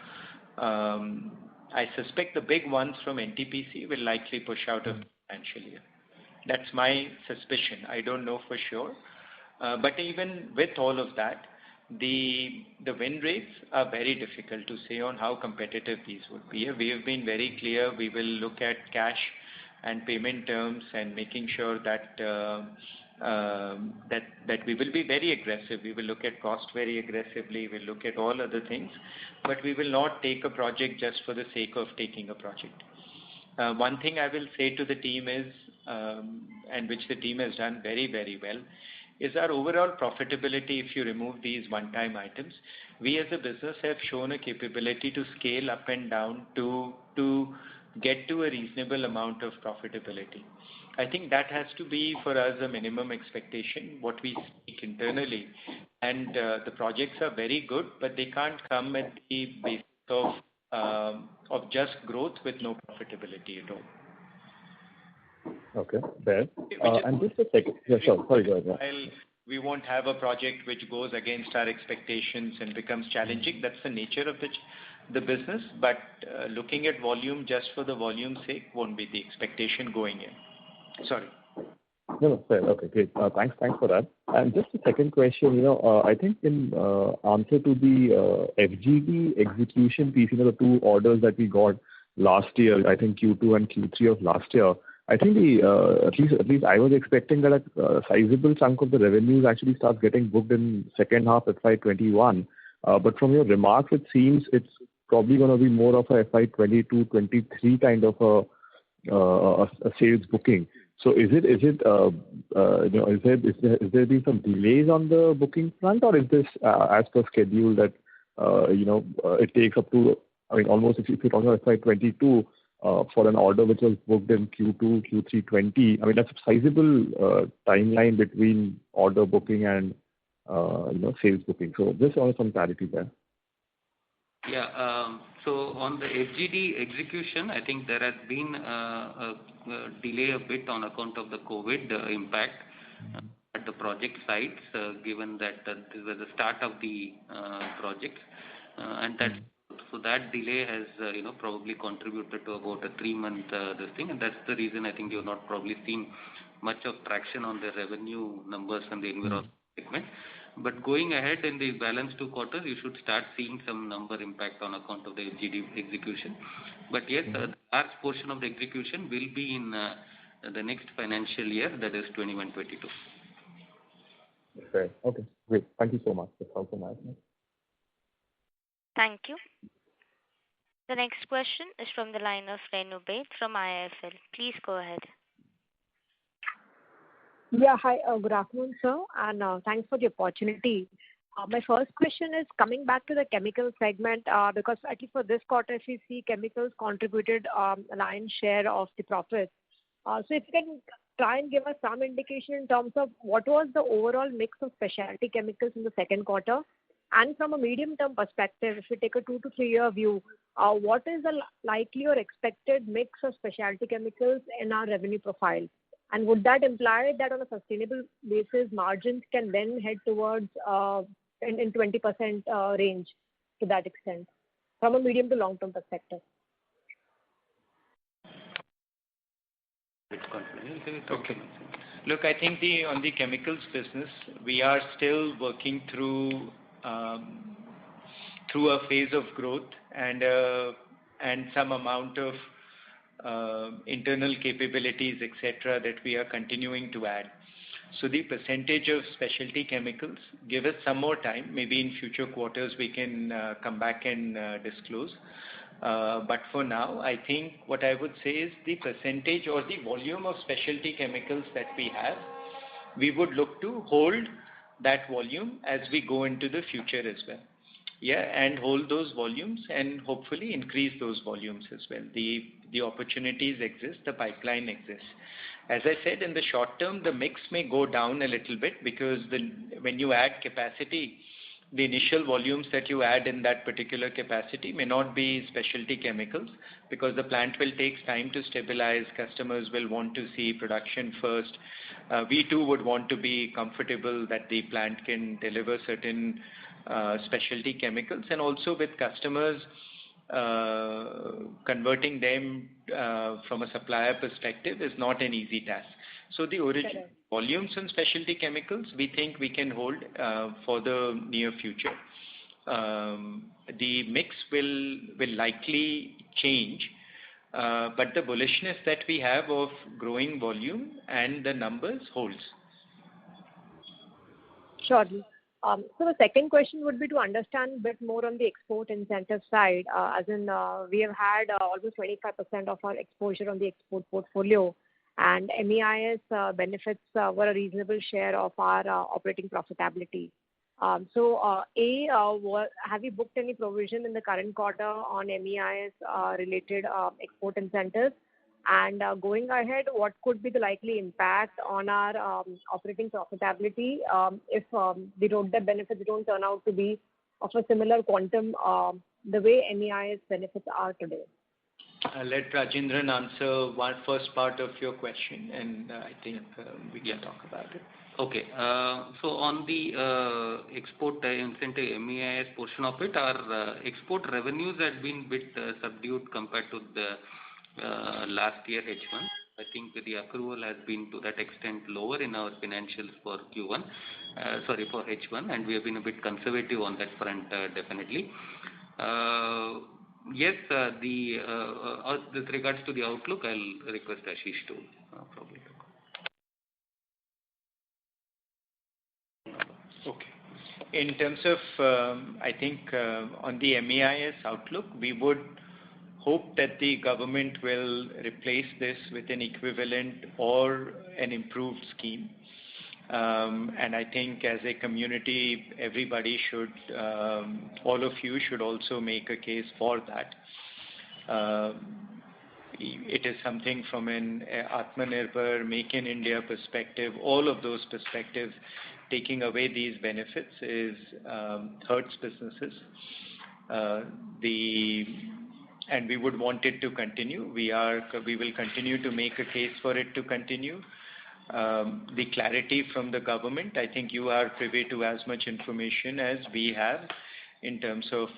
Speaker 3: I suspect the big ones from NTPC will likely push out of the financial year. That's my suspicion. I don't know for sure. But even with all of that, the win rates are very difficult to say on how competitive these would be. We have been very clear. We will look at cash and payment terms and making sure that that we will be very aggressive. We will look at cost very aggressively. We'll look at all other things, but we will not take a project just for the sake of taking a project. One thing I will say to the team is, and which the team has done very, very well, is our overall profitability. If you remove these one-time items, we as a business have shown a capability to scale up and down to get to a reasonable amount of profitability. I think that has to be for us a minimum expectation, what we seek internally. And the projects are very good, but they can't come at the basis of just growth with no profitability at all.
Speaker 8: Okay, fair. And just a second. Yeah, sure. Sorry, go ahead.
Speaker 3: While we won't have a project which goes against our expectations and becomes challenging, that's the nature of the business. But looking at volume just for the volume's sake won't be the expectation going in. Sorry.
Speaker 8: No, fair. Okay, great. Thanks for that. And just a second question, I think in answer to the FGD execution piece, the two orders that we got last year, I think Q2 and Q3 of last year, I think at least I was expecting that a sizable chunk of the revenues actually starts getting booked in second half FY21. But from your remarks, it seems it's probably going to be more of a FY22, 23 kind of a sales booking. So is there been some delays on the booking front, or is this as per schedule that it takes up to, I mean, almost if you're talking about FY22 for an order which was booked in Q2, Q3 20, I mean that's a sizable timeline between order booking and sales booking. So just want some clarity there.
Speaker 4: Yeah. So on the FGD execution, I think there has been a delay a bit on account of the COVID impact at the project sites, given that this was the start of the project, and that delay has probably contributed to about a 3-month this thing, and that's the reason I think you've not probably seen much of traction on the revenue numbers and the environment segment. But going ahead in the balance 2 quarters, you should start seeing some number impact on account of the FGD execution. But yes, a large portion of the execution will be in the next financial year, that is 21-22.
Speaker 8: Okay. Okay, great. Thank you so much. That's all from my side.
Speaker 1: Thank you. The next question is from the line of Renu Baid from IIFL. Please go ahead.
Speaker 9: Yeah, hi. Good afternoon, sir, and thanks for the opportunity. My first question is coming back to the chemical segment, because at least for this quarter, if you see chemicals contributed a lion's share of the profits. So if you can try and give us some indication in terms of what was the overall mix of specialty chemicals in the second quarter, and from a medium-term perspective, if you take a 2 to 3 year view, what is the likely or expected mix of specialty chemicals in our revenue profile? And would that imply that on a sustainable basis, margins can then head towards in 20% range to that extent, from a medium to long-term perspective?
Speaker 3: Okay. Look, I think on the chemicals business, we are still working through a phase of growth and some amount of internal capabilities, etc., that we are continuing to add. So the percentage of specialty chemicals, give us some more time. Maybe in future quarters we can come back and disclose. But for now, I think what I would say is the percentage or the volume of specialty chemicals that we have, we would look to hold that volume as we go into the future as well. Yeah, and hold those volumes and hopefully increase those volumes as well. The opportunities exist, the pipeline exists. As I said, in the short term, the mix may go down a little bit because when you add capacity, the initial volumes that you add in that particular capacity may not be specialty chemicals because the plant will take time to stabilize. Customers will want to see production first. We too would want to be comfortable that the plant can deliver certain specialty chemicals, and also with customers converting them from a supplier perspective is not an easy task. So the original volumes in specialty chemicals we think we can hold for the near future. The mix will likely change, but the bullishness that we have of growing volume and the numbers holds.
Speaker 9: Surely. So the second question would be to understand a bit more on the export incentive side, as in we have had almost 25% of our exposure on the export portfolio, and MEIS benefits were a reasonable share of our operating profitability. So, have you booked any provision in the current quarter on MEIS related export incentives? And going ahead, what could be the likely impact on our operating profitability if the roadmap benefits don't turn out to be of a similar quantum the way MEIS benefits are today?
Speaker 3: I'll let Rajendran answer one first part of your question, and I think we can talk about it.
Speaker 4: Okay. So on the export incentive MEIS portion of it, our export revenues had been bit subdued compared to the last year H1. I think the accrual has been to that extent lower in our financials for for H1, and we have been a bit conservative on that front, definitely. Yes, with regards to the outlook, I'll request Ashish to probably talk.
Speaker 3: Okay. In terms of, I think on the MEIS outlook, we would hope that the government will replace this with an equivalent or an improved scheme. And I think as a community, everybody should, all of you should also make a case for that. It is something from an Atmanirbhar, Make in India perspective, all of those perspectives, taking away these benefits hurts businesses. And we would want it to continue. We will continue to make a case for it to continue. The clarity from the government, I think you are privy to as much information as we have in terms of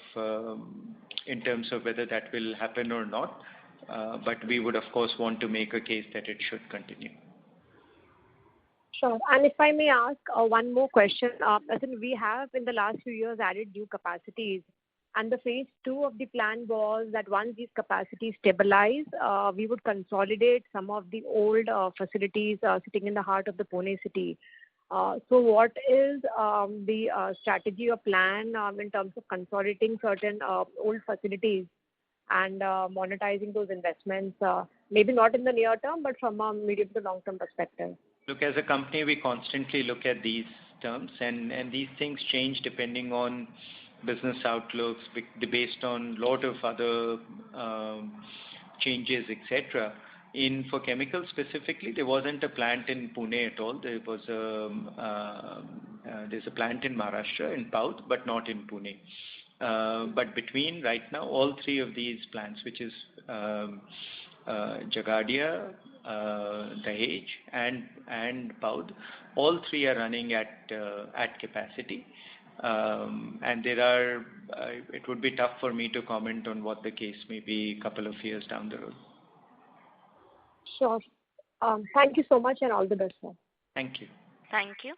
Speaker 3: whether that will happen or not. But we would of course want to make a case that it should continue.
Speaker 9: Sure. And if I may ask one more question, as in we have in the last few years added new capacities, and the phase 2 of the plan was that once these capacities stabilize, we would consolidate some of the old facilities sitting in the heart of the Pune city. So what is the strategy or plan in terms of consolidating certain old facilities and monetizing those investments, maybe not in the near term, but from a medium to long term perspective?
Speaker 3: Look, as a company, we constantly look at these terms, and these things change depending on business outlooks, based on a lot of other changes, etc. For chemicals specifically, there wasn't a plant in Pune at all. There's a plant in Maharashtra, in Paud, but not in Pune. But between right now, all three of these plants, which is Jagadia, Dahej, and Paud, all three are running at capacity. And it would be tough for me to comment on what the case may be a couple of years down the road.
Speaker 9: Sure. Thank you so much and all the best, sir.
Speaker 3: Thank you.
Speaker 1: Thank you.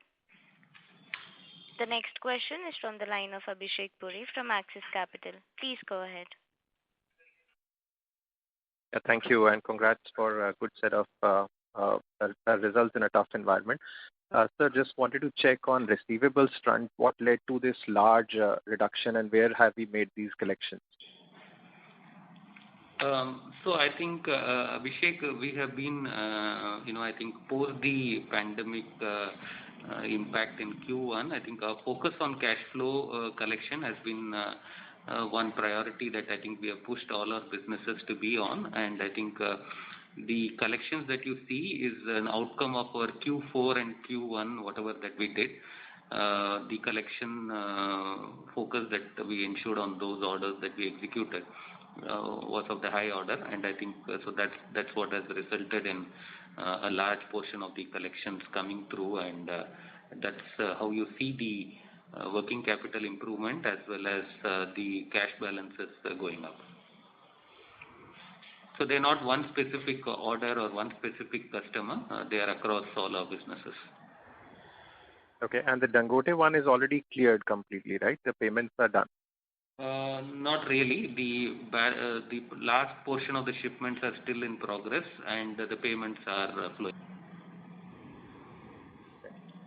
Speaker 1: The next question is from the line of Abhishek Puri from Axis Capital. Please go ahead.
Speaker 10: Yeah, thank you, and congrats for a good set of results in a tough environment. Sir, just wanted to check on receivables front, what led to this large reduction, and where have we made these collections?
Speaker 4: So I think, Abhishek, we have been, I think post the pandemic impact in Q1, I think our focus on cash flow collection has been one priority that I think we have pushed all our businesses to be on. And I think the collections that you see is an outcome of our Q4 and Q1, whatever that we did. The collection focus that we ensured on those orders that we executed was of the high order, and I think so that's what has resulted in a large portion of the collections coming through, and that's how you see the working capital improvement as well as the cash balances going up. So they're not one specific order or one specific customer, they are across all our businesses.
Speaker 10: Okay, and the Dangote one is already cleared completely, right? The payments are done.
Speaker 4: Not really. The last portion of the shipments are still in progress, and the payments are flowing.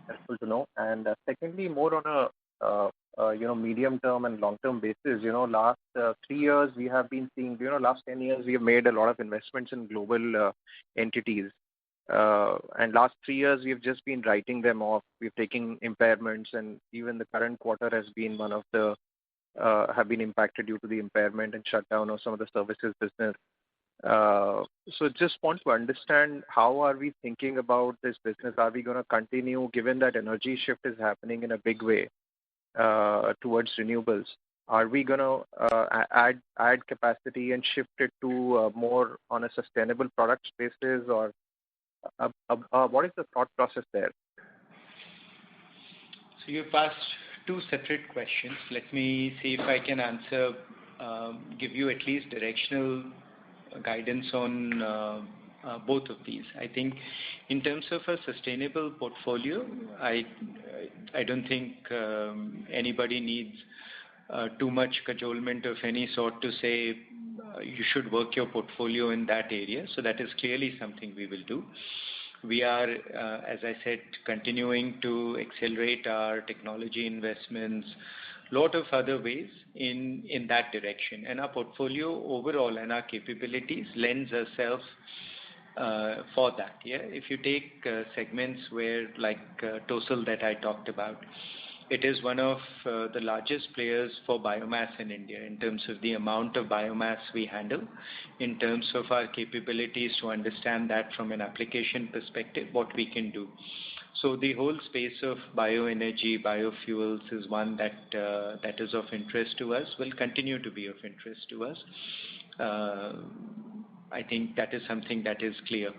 Speaker 10: Helpful to know. And secondly, more on a medium term and long term basis. Last 3 years we have been seeing. Last 10 years we have made a lot of investments in global entities. And last 3 years we have just been writing them off. We've taken impairments, and even the current quarter has been one of the have been impacted due to the impairment and shutdown of some of the services business. So just want to understand, how are we thinking about this business? Are we going to continue, given that energy shift is happening in a big way towards renewables? Are we going to add capacity and shift it to more on a sustainable product basis, or what is the thought process there?
Speaker 3: So you've asked 2 separate questions. Let me see if I can answer, give you at least directional guidance on both of these. I think in terms of a sustainable portfolio, I don't think anybody needs too much cajolement of any sort to say you should work your portfolio in that area. So that is clearly something we will do. We are, as I said, continuing to accelerate our technology investments, lot of other ways in that direction. And our portfolio overall and our capabilities lends ourselves for that. Yeah, if you take segments where like TOSL that I talked about, it is one of the largest players for biomass in India in terms of the amount of biomass we handle, in terms of our capabilities to understand that from an application perspective, what we can do. So the whole space of bioenergy, biofuels is one that is of interest to us, will continue to be of interest to us. I think that is something that is clear.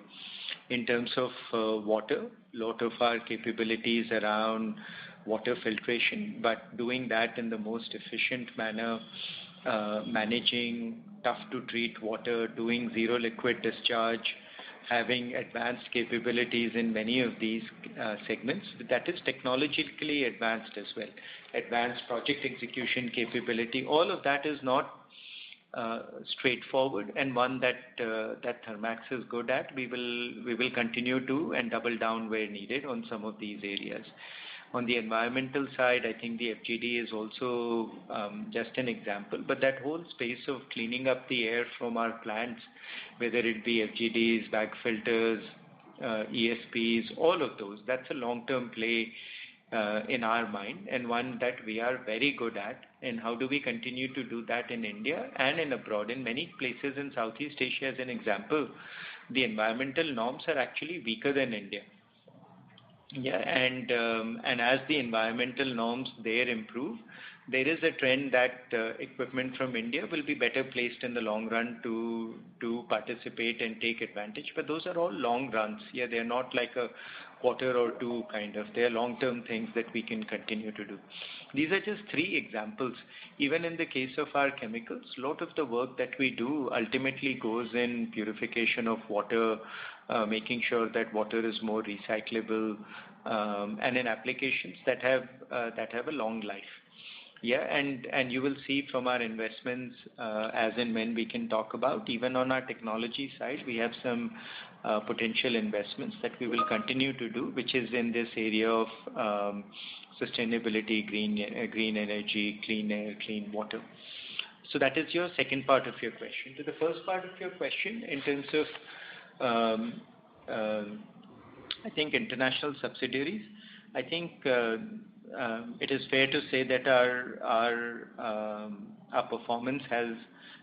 Speaker 3: In terms of water, lot of our capabilities around water filtration, but doing that in the most efficient manner, managing tough to treat water, doing zero liquid discharge, having advanced capabilities in many of these segments. That is technologically advanced as well. Advanced project execution capability, all of that is not straightforward, and one that Thermax is good at. We will continue to and double down where needed on some of these areas. On the environmental side, I think the FGD is also just an example, but that whole space of cleaning up the air from our plants, whether it be FGDs, bag filters, ESPs, all of those, that's a long-term play in our mind, and one that we are very good at. And how do we continue to do that in India and in abroad? In many places in Southeast Asia, as an example, the environmental norms are actually weaker than India. Yeah, and as the environmental norms there improve, there is a trend that equipment from India will be better placed in the long run to participate and take advantage. But those are all long runs. Yeah, they're not like a quarter or two kind of. They're long-term things that we can continue to do. These are just 3 examples. Even in the case of our chemicals, a lot of the work that we do ultimately goes in purification of water, making sure that water is more recyclable, and in applications that have a long life. Yeah, and you will see from our investments as and when we can talk about, even on our technology side, we have some potential investments that we will continue to do, which is in this area of sustainability, green energy, clean air, clean water. So that is your second part of your question. To the first part of your question, in terms of I think international subsidiaries, I think it is fair to say that our performance has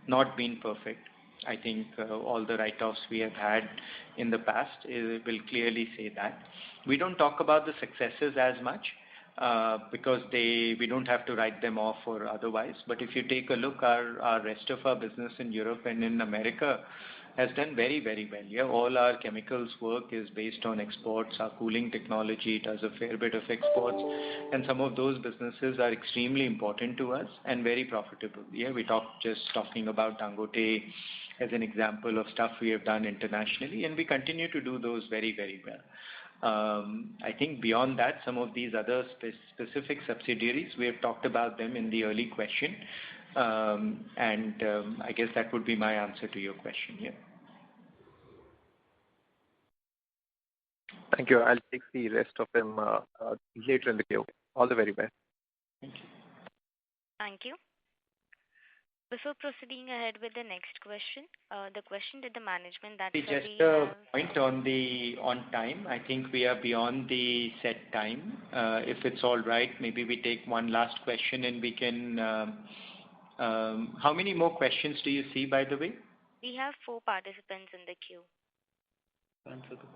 Speaker 3: not been perfect. I think all the write-offs we have had in the past will clearly say that. We don't talk about the successes as much because we don't have to write them off or otherwise. But if you take a look, our rest of our business in Europe and in America has done very, very well. Yeah, all our chemicals work is based on exports. Our cooling technology does a fair bit of exports, and some of those businesses are extremely important to us and very profitable. Yeah, talking about Dangote as an example of stuff we have done internationally, and we continue to do those very, very well. I think beyond that, some of these other specific subsidiaries, we have talked about them in the early question. I guess that would be my answer to your question here.
Speaker 10: Thank you. I'll take the rest of them later in the queue. All the very best.
Speaker 3: Thank you.
Speaker 1: Thank you. Before proceeding ahead with the next question, the question to the management that
Speaker 3: just a point on time. I think we are beyond the set time. If it's all right, maybe we take one last question and we can. How many more questions do you see, by the way?
Speaker 1: We have 4 participants in the queue.
Speaker 4: Answer the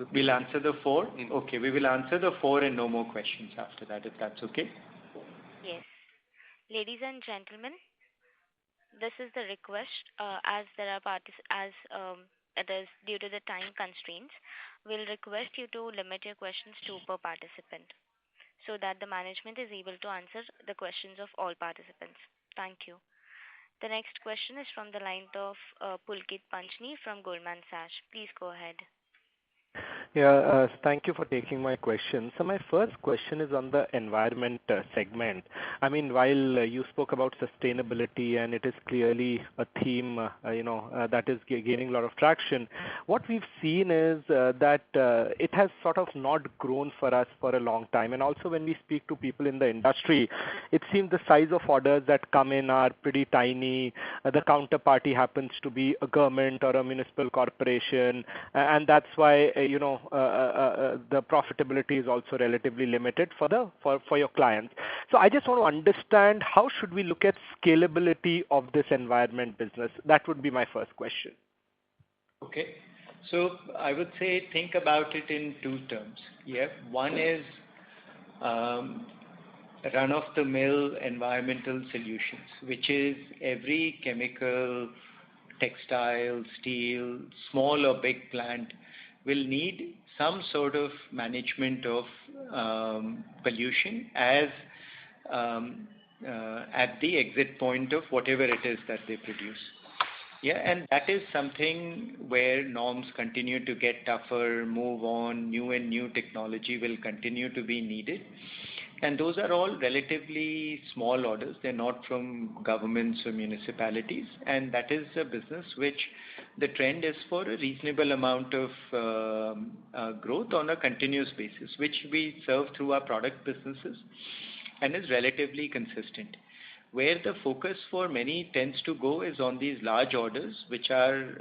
Speaker 4: 4.
Speaker 3: We'll answer the 4? Okay, we will answer the 4 and no more questions after that, if that's okay.
Speaker 1: Yes. Ladies and gentlemen, this is the request. As there are it is due to the time constraints, we'll request you to limit your questions to per participant so that the management is able to answer the questions of all participants. Thank you. The next question is from the line of Pulkit Panchni from Goldman Sachs. Please go ahead.
Speaker 11: Yeah, thank you for taking my question. So my first question is on the environment segment. I mean, while you spoke about sustainability and it is clearly a theme, that is gaining a lot of traction, what we've seen is that it has sort of not grown for us for a long time. And also when we speak to people in the industry, it seems the size of orders that come in are pretty tiny. The counterparty happens to be a government or a municipal corporation, and that's why, the profitability is also relatively limited for your clients. So I just want to understand, how should we look at scalability of this environment business? That would be my first question.
Speaker 3: Okay. So I would say think about it in 2 terms. Yeah. One is run-of-the-mill environmental solutions, which is every chemical, textile, steel, small or big plant will need some sort of management of pollution as at the exit point of whatever it is that they produce. Yeah, and that is something where norms continue to get tougher, move on, new technology will continue to be needed. And those are all relatively small orders. They're not from governments or municipalities. And that is a business which the trend is for a reasonable amount of growth on a continuous basis, which we serve through our product businesses and is relatively consistent. Where the focus for many tends to go is on these large orders, which are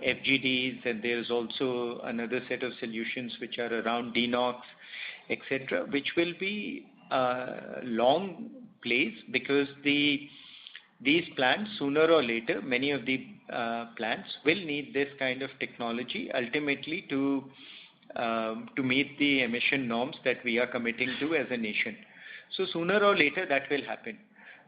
Speaker 3: FGDs, and there's also another set of solutions which are around DNOx, etc., which will be long plays because these plants, sooner or later, many of the plants will need this kind of technology ultimately to meet the emission norms that we are committing to as a nation. So sooner or later that will happen.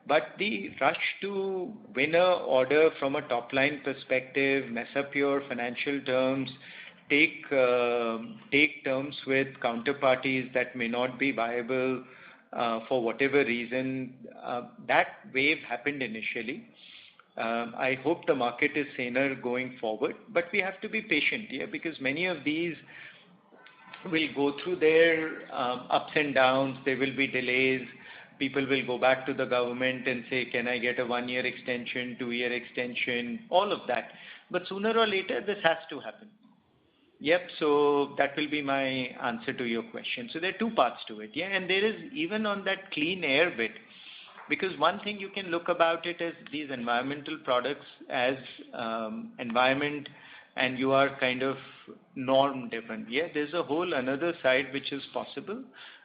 Speaker 3: But the rush to win an order from a top-line perspective, mess up your financial terms, take terms with counterparties that may not be viable for whatever reason, that wave happened initially. I hope the market is saner going forward, but we have to be patient here because many of these will go through their ups and downs. There will be delays. people will go back to the government and say, can I get a 1-year extension, 2-year extension, all of that. But sooner or later, this has to happen. Yep, so that will be my answer to your question. So there are two parts to it, yeah, and there is even on that clean air bit, because one thing you can look about it is these environmental products as environment, and you are kind of norm different. Yeah, there's a whole another side which is possible,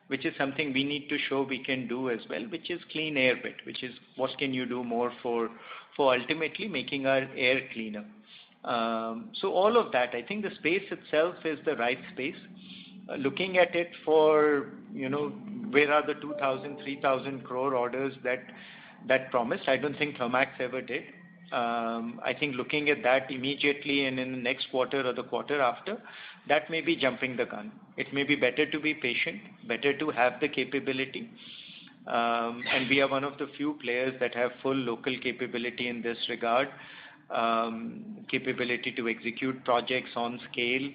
Speaker 3: which is something we need to show we can do as well, which is clean air bit, which is what can you do more for ultimately making our air cleaner. So all of that, I think the space itself is the right space. Looking at it for, where are the 2,000, 3,000 crore orders that promised? I don't think THERMAX ever did. I think looking at that immediately and in the next quarter or the quarter after, that may be jumping the gun. It may be better to be patient, better to have the capability. And we are one of the few players that have full local capability in this regard. Capability to execute projects on scale,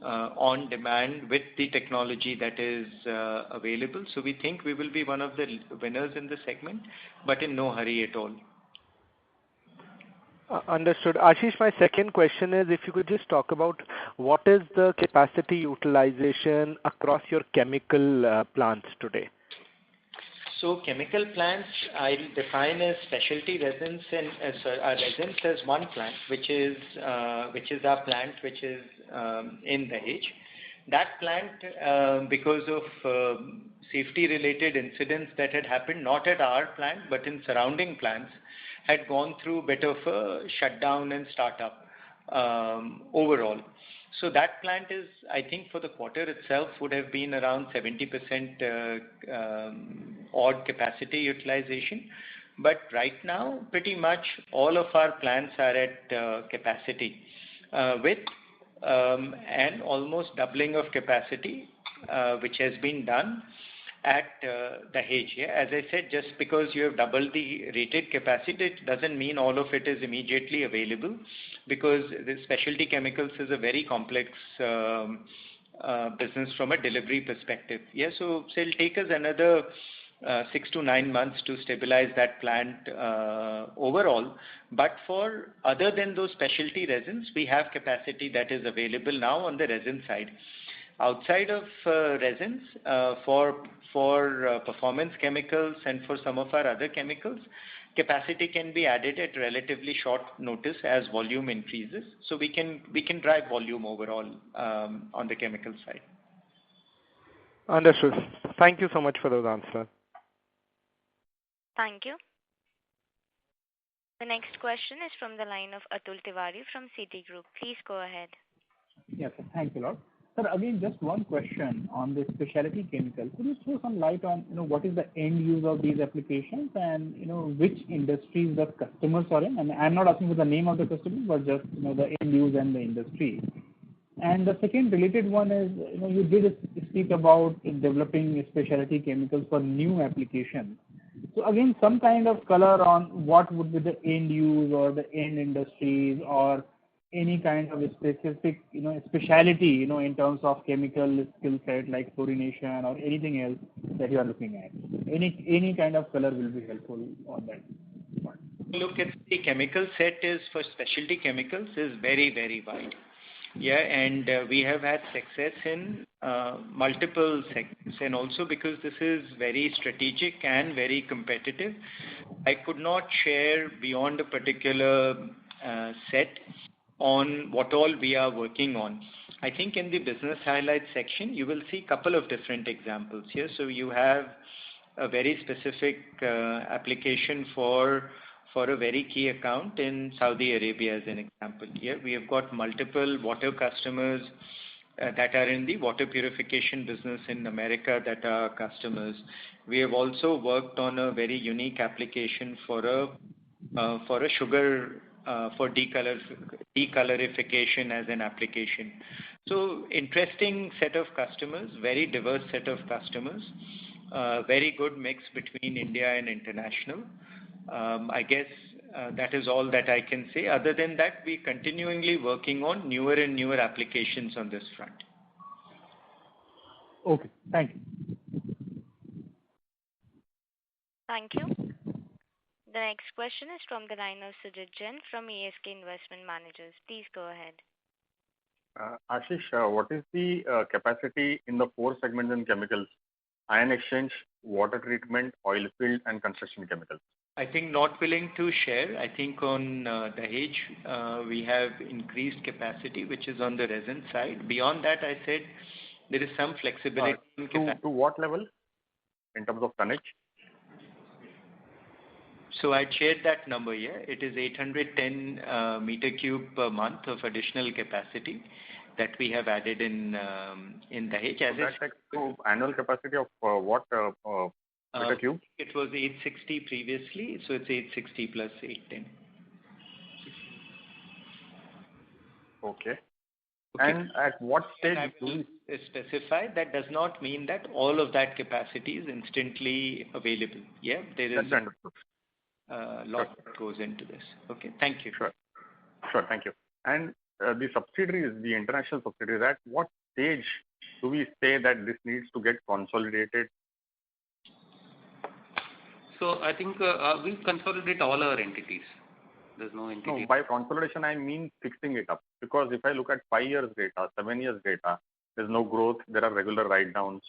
Speaker 3: on demand with the technology that is available. So we think we will be one of the winners in the segment, but in no hurry at all.
Speaker 11: Understood. Ashish, my second question is if you could just talk about what is the capacity utilization across your chemical plants today?
Speaker 3: So chemical plants, I define as specialty resins and resins as one plant, which is our plant, which is in Dahej. That plant, because of safety-related incidents that had happened, not at our plant, but in surrounding plants, had gone through a bit of a shutdown and startup overall. So that plant is, I think for the quarter itself, would have been around 70% odd capacity utilization. But right now, pretty much all of our plants are at capacity with an almost doubling of capacity, which has been done at Dahej. Yeah? As I said, just because you have doubled the rated capacity, it doesn't mean all of it is immediately available, because the specialty chemicals is a very complex business from a delivery perspective. Yeah, so it'll take us another 6 to 9 months to stabilize that plant overall. But for other than those specialty resins, we have capacity that is available now on the resin side. Outside of resins, for performance chemicals and for some of our other chemicals, capacity can be added at relatively short notice as volume increases. So we can drive volume overall on the chemical side.
Speaker 11: Understood. Thank you so much for those answers.
Speaker 1: Thank you. The next question is from the line of Atul Tiwari from Citigroup. Please go ahead.
Speaker 12: Yes, thanks a lot. Sir, again, just one question on the specialty chemical. Could you throw some light on, what is the end use of these applications and, which industries the customers are in? And I'm not asking for the name of the customer, but just, the end use and the industry. And the second related one is, you did speak about developing specialty chemicals for new applications. So again, some kind of color on what would be the end use or the end industries or any kind of specific, speciality, in terms of chemical skill set like chlorination or anything else that you are looking at. Any kind of color will be helpful on that part.
Speaker 3: Look at the chemical set is for specialty chemicals is very, very wide. Yeah, and we have had success in multiple segments, and also because this is very strategic and very competitive, I could not share beyond a particular set on what all we are working on. I think in the business highlights section, you will see a couple of different examples here. So you have a very specific application for a very key account in Saudi Arabia as an example. Here we have got multiple water customers that are in the water purification business in America that are customers. We have also worked on a very unique application for a sugar for decolorification as an application. So interesting set of customers, very diverse set of customers, very good mix between India and international. I guess that is all that I can say. Other than that, we continually working on newer and newer applications on this front.
Speaker 12: Okay, thank you.
Speaker 1: Thank you. The next question is from the line of Sujit Jain from ASK Investment Managers. Please go ahead.
Speaker 6: Ashish, what is the capacity in the four segments in chemicals? Ion exchange, water treatment, oil field, and construction chemicals.
Speaker 3: I think not willing to share. I think on Dahej, we have increased capacity, which is on the resin side. Beyond that, I said there is some flexibility in capacity.
Speaker 6: To what level in terms of tonnage?
Speaker 3: So I shared that number here. It is 810 meter cube per month of additional capacity that we have added in Dahej.
Speaker 6: So that takes to annual capacity of what meter cube?
Speaker 3: It was 860 previously, so it's 860 plus 810.
Speaker 6: Okay. And at what stage do we
Speaker 3: specify? That does not mean that all of that capacity is instantly available. Yeah, there is a lot that goes into this. Okay, thank you.
Speaker 6: Sure, thank you. And the subsidiaries, the international subsidiaries, at what stage do we say that this needs to get consolidated?
Speaker 4: So I think we consolidate all our entities. There's no entity.
Speaker 6: No, by consolidation I mean fixing it up. Because if I look at 5 years data, 7 years data, there's no growth. There are regular write-downs.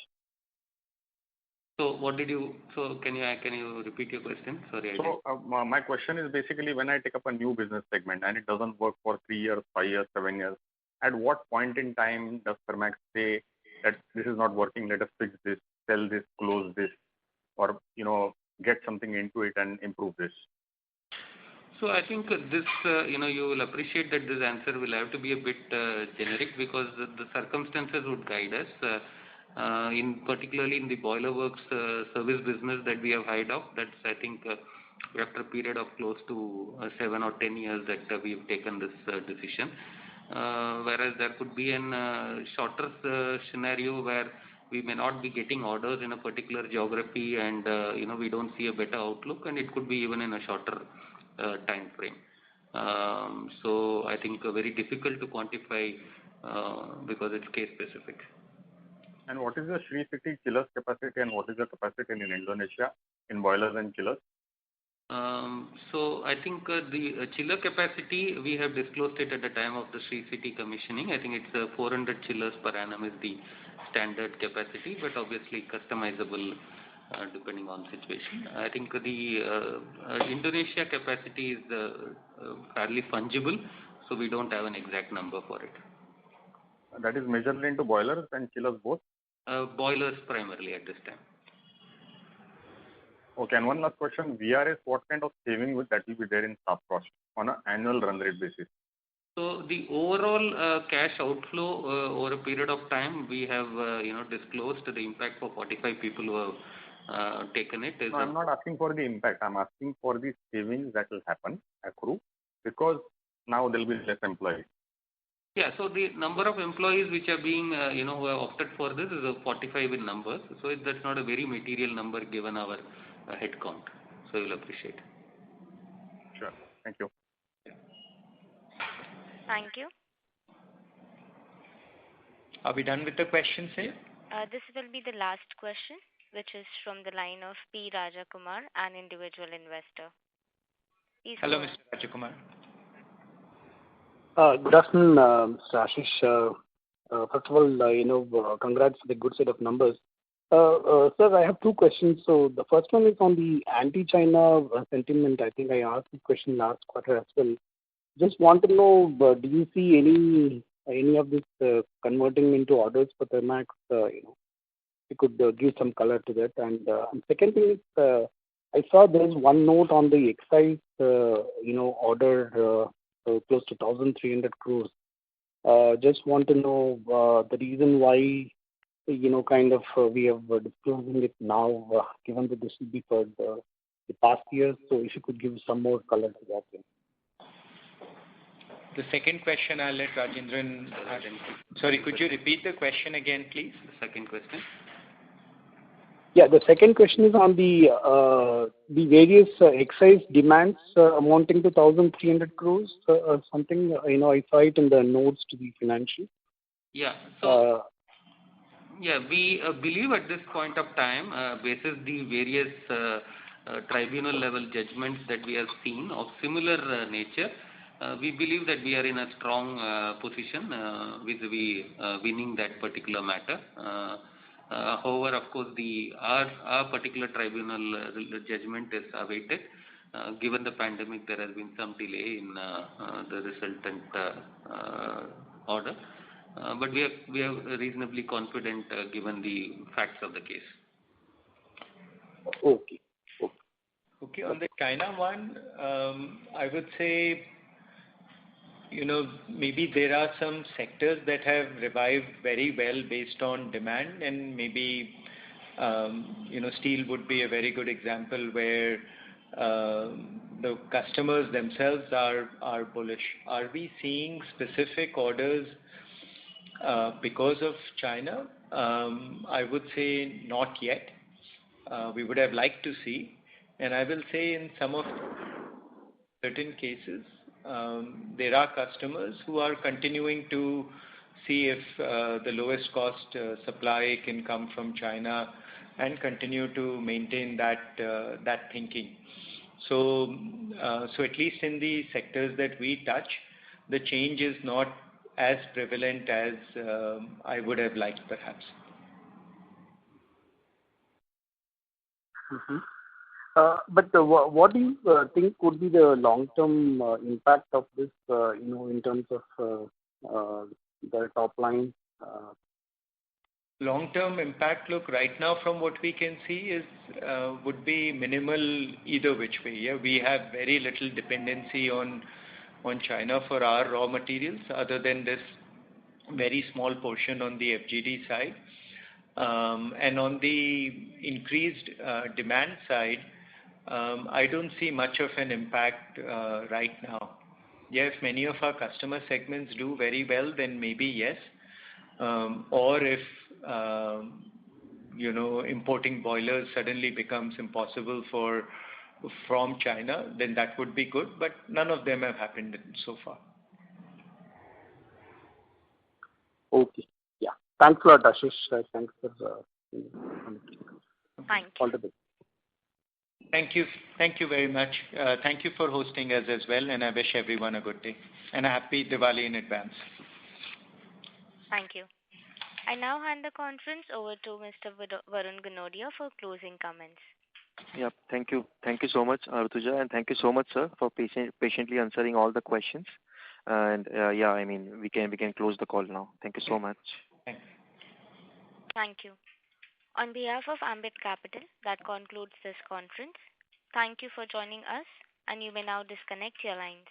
Speaker 4: So what did you? So can you repeat your question? Sorry.
Speaker 6: So my question is basically when I take up a new business segment and it doesn't work for 3 years, 5 years, 7 years, at what point in time does THERMAX say that this is not working? Let us fix this, sell this, close this, or get something into it and improve this.
Speaker 4: So I think this, you will appreciate that this answer will have to be a bit generic because the circumstances would guide us. Particularly in the boiler works service business that we have hired up, that's I think after a period of close to 7 or 10 years that we've taken this decision. Whereas there could be an shorter scenario where we may not be getting orders in a particular geography and we don't see a better outlook, and it could be even in a shorter time frame. So I think very difficult to quantify because it's case specific.
Speaker 6: And what is the Sri City chillers capacity and what is the capacity in Indonesia in boilers and chillers?
Speaker 4: So I think the chiller capacity we have disclosed it at the time of the Sri City commissioning. I think it's 400 chillers per annum is the standard capacity, but obviously customizable depending on situation. I think the Indonesia capacity is fairly fungible, so we don't have an exact number for it.
Speaker 6: That is measured into boilers and chillers both?
Speaker 4: Boilers primarily at this time.
Speaker 6: Okay, and one last question. VRS, what kind of saving that will be there in staff cost on an annual run rate basis?
Speaker 4: So the overall cash outflow over a period of time, we have disclosed the impact for 45 people who have taken it.
Speaker 6: No, I'm not asking for the impact. I'm asking for the savings that will happen, accrue, because now there will be less employees.
Speaker 4: Yeah, so the number of employees which are being, who have opted for this is 45 in numbers. So that's not a very material number given our head count. So you'll appreciate.
Speaker 6: Sure. Thank you.
Speaker 1: Thank you.
Speaker 3: Are we done with the questions here?
Speaker 1: This will be the last question, which is from the line of P. Rajakumar, an individual investor. Please
Speaker 3: Hello, Mr. Rajakumar.
Speaker 7: Good afternoon, Mr. Ashish. First of all, congrats for the good set of numbers. Sir, I have two questions. So the first one is on the anti-China sentiment. I think I asked the question last quarter as well. Just want to know, do you see any of this converting into orders for THERMAX? You could give some color to that. And second thing is, I saw there is one note on the excise, order close to 1,300 crores. Just want to know the reason why, we have disclosing it now, given that this will be for the past years. So if you could give some more color to that.
Speaker 3: The second question I'll let Rajendran. Sorry, could you repeat the question again, please?
Speaker 4: The second question.
Speaker 7: Yeah, the second question is on the various excise demands amounting to 1,300 crores or something. I saw it in the notes to the financial.
Speaker 4: Yeah. So we believe at this point of time, basis the various tribunal level judgments that we have seen of similar nature, we believe that we are in a strong position vis-a-vis winning that particular matter. However, of course, our particular tribunal judgment is awaited. Given the pandemic, there has been some delay in the resultant order, but we are reasonably confident given the facts of the case.
Speaker 7: Okay.
Speaker 3: Okay, on the China one, I would say, maybe there are some sectors that have revived very well based on demand, and maybe, steel would be a very good example where the customers themselves are bullish. Are we seeing specific orders because of China? I would say not yet. We would have liked to see, and I will say in some of certain cases, there are customers who are continuing to see if the lowest cost supply can come from China and continue to maintain that thinking. So at least in the sectors that we touch, the change is not as prevalent as I would have liked, perhaps.
Speaker 7: Mm-hmm. But what do you think would be the long-term impact of this, in terms of the top line?
Speaker 3: Long-term impact, look, right now from what we can see is would be minimal either which way. Yeah, we have very little dependency on China for our raw materials, other than this very small portion on the FGD side. And on the increased demand side, I don't see much of an impact right now. Yeah, if many of our customer segments do very well, then maybe yes. Or if importing boilers suddenly becomes impossible from China, then that would be good. But none of them have happened so far.
Speaker 7: Okay. Yeah. Thanks a lot, Ashish. Thanks for
Speaker 1: Thank you.
Speaker 7: all the best.
Speaker 3: Thank you. Thank you very much. Thank you for hosting us as well, and I wish everyone a good day and a happy Diwali in advance.
Speaker 1: Thank you. I now hand the conference over to Mr. Varun Ganodia for closing comments.
Speaker 2: Yeah, thank you. Thank you so much, Rutuja, and thank you so much, sir, for patiently answering all the questions. And we can close the call now. Thank you so much.
Speaker 1: Thank you. On behalf of Ambit Capital, that concludes this conference. Thank you for joining us, and you may now disconnect your lines.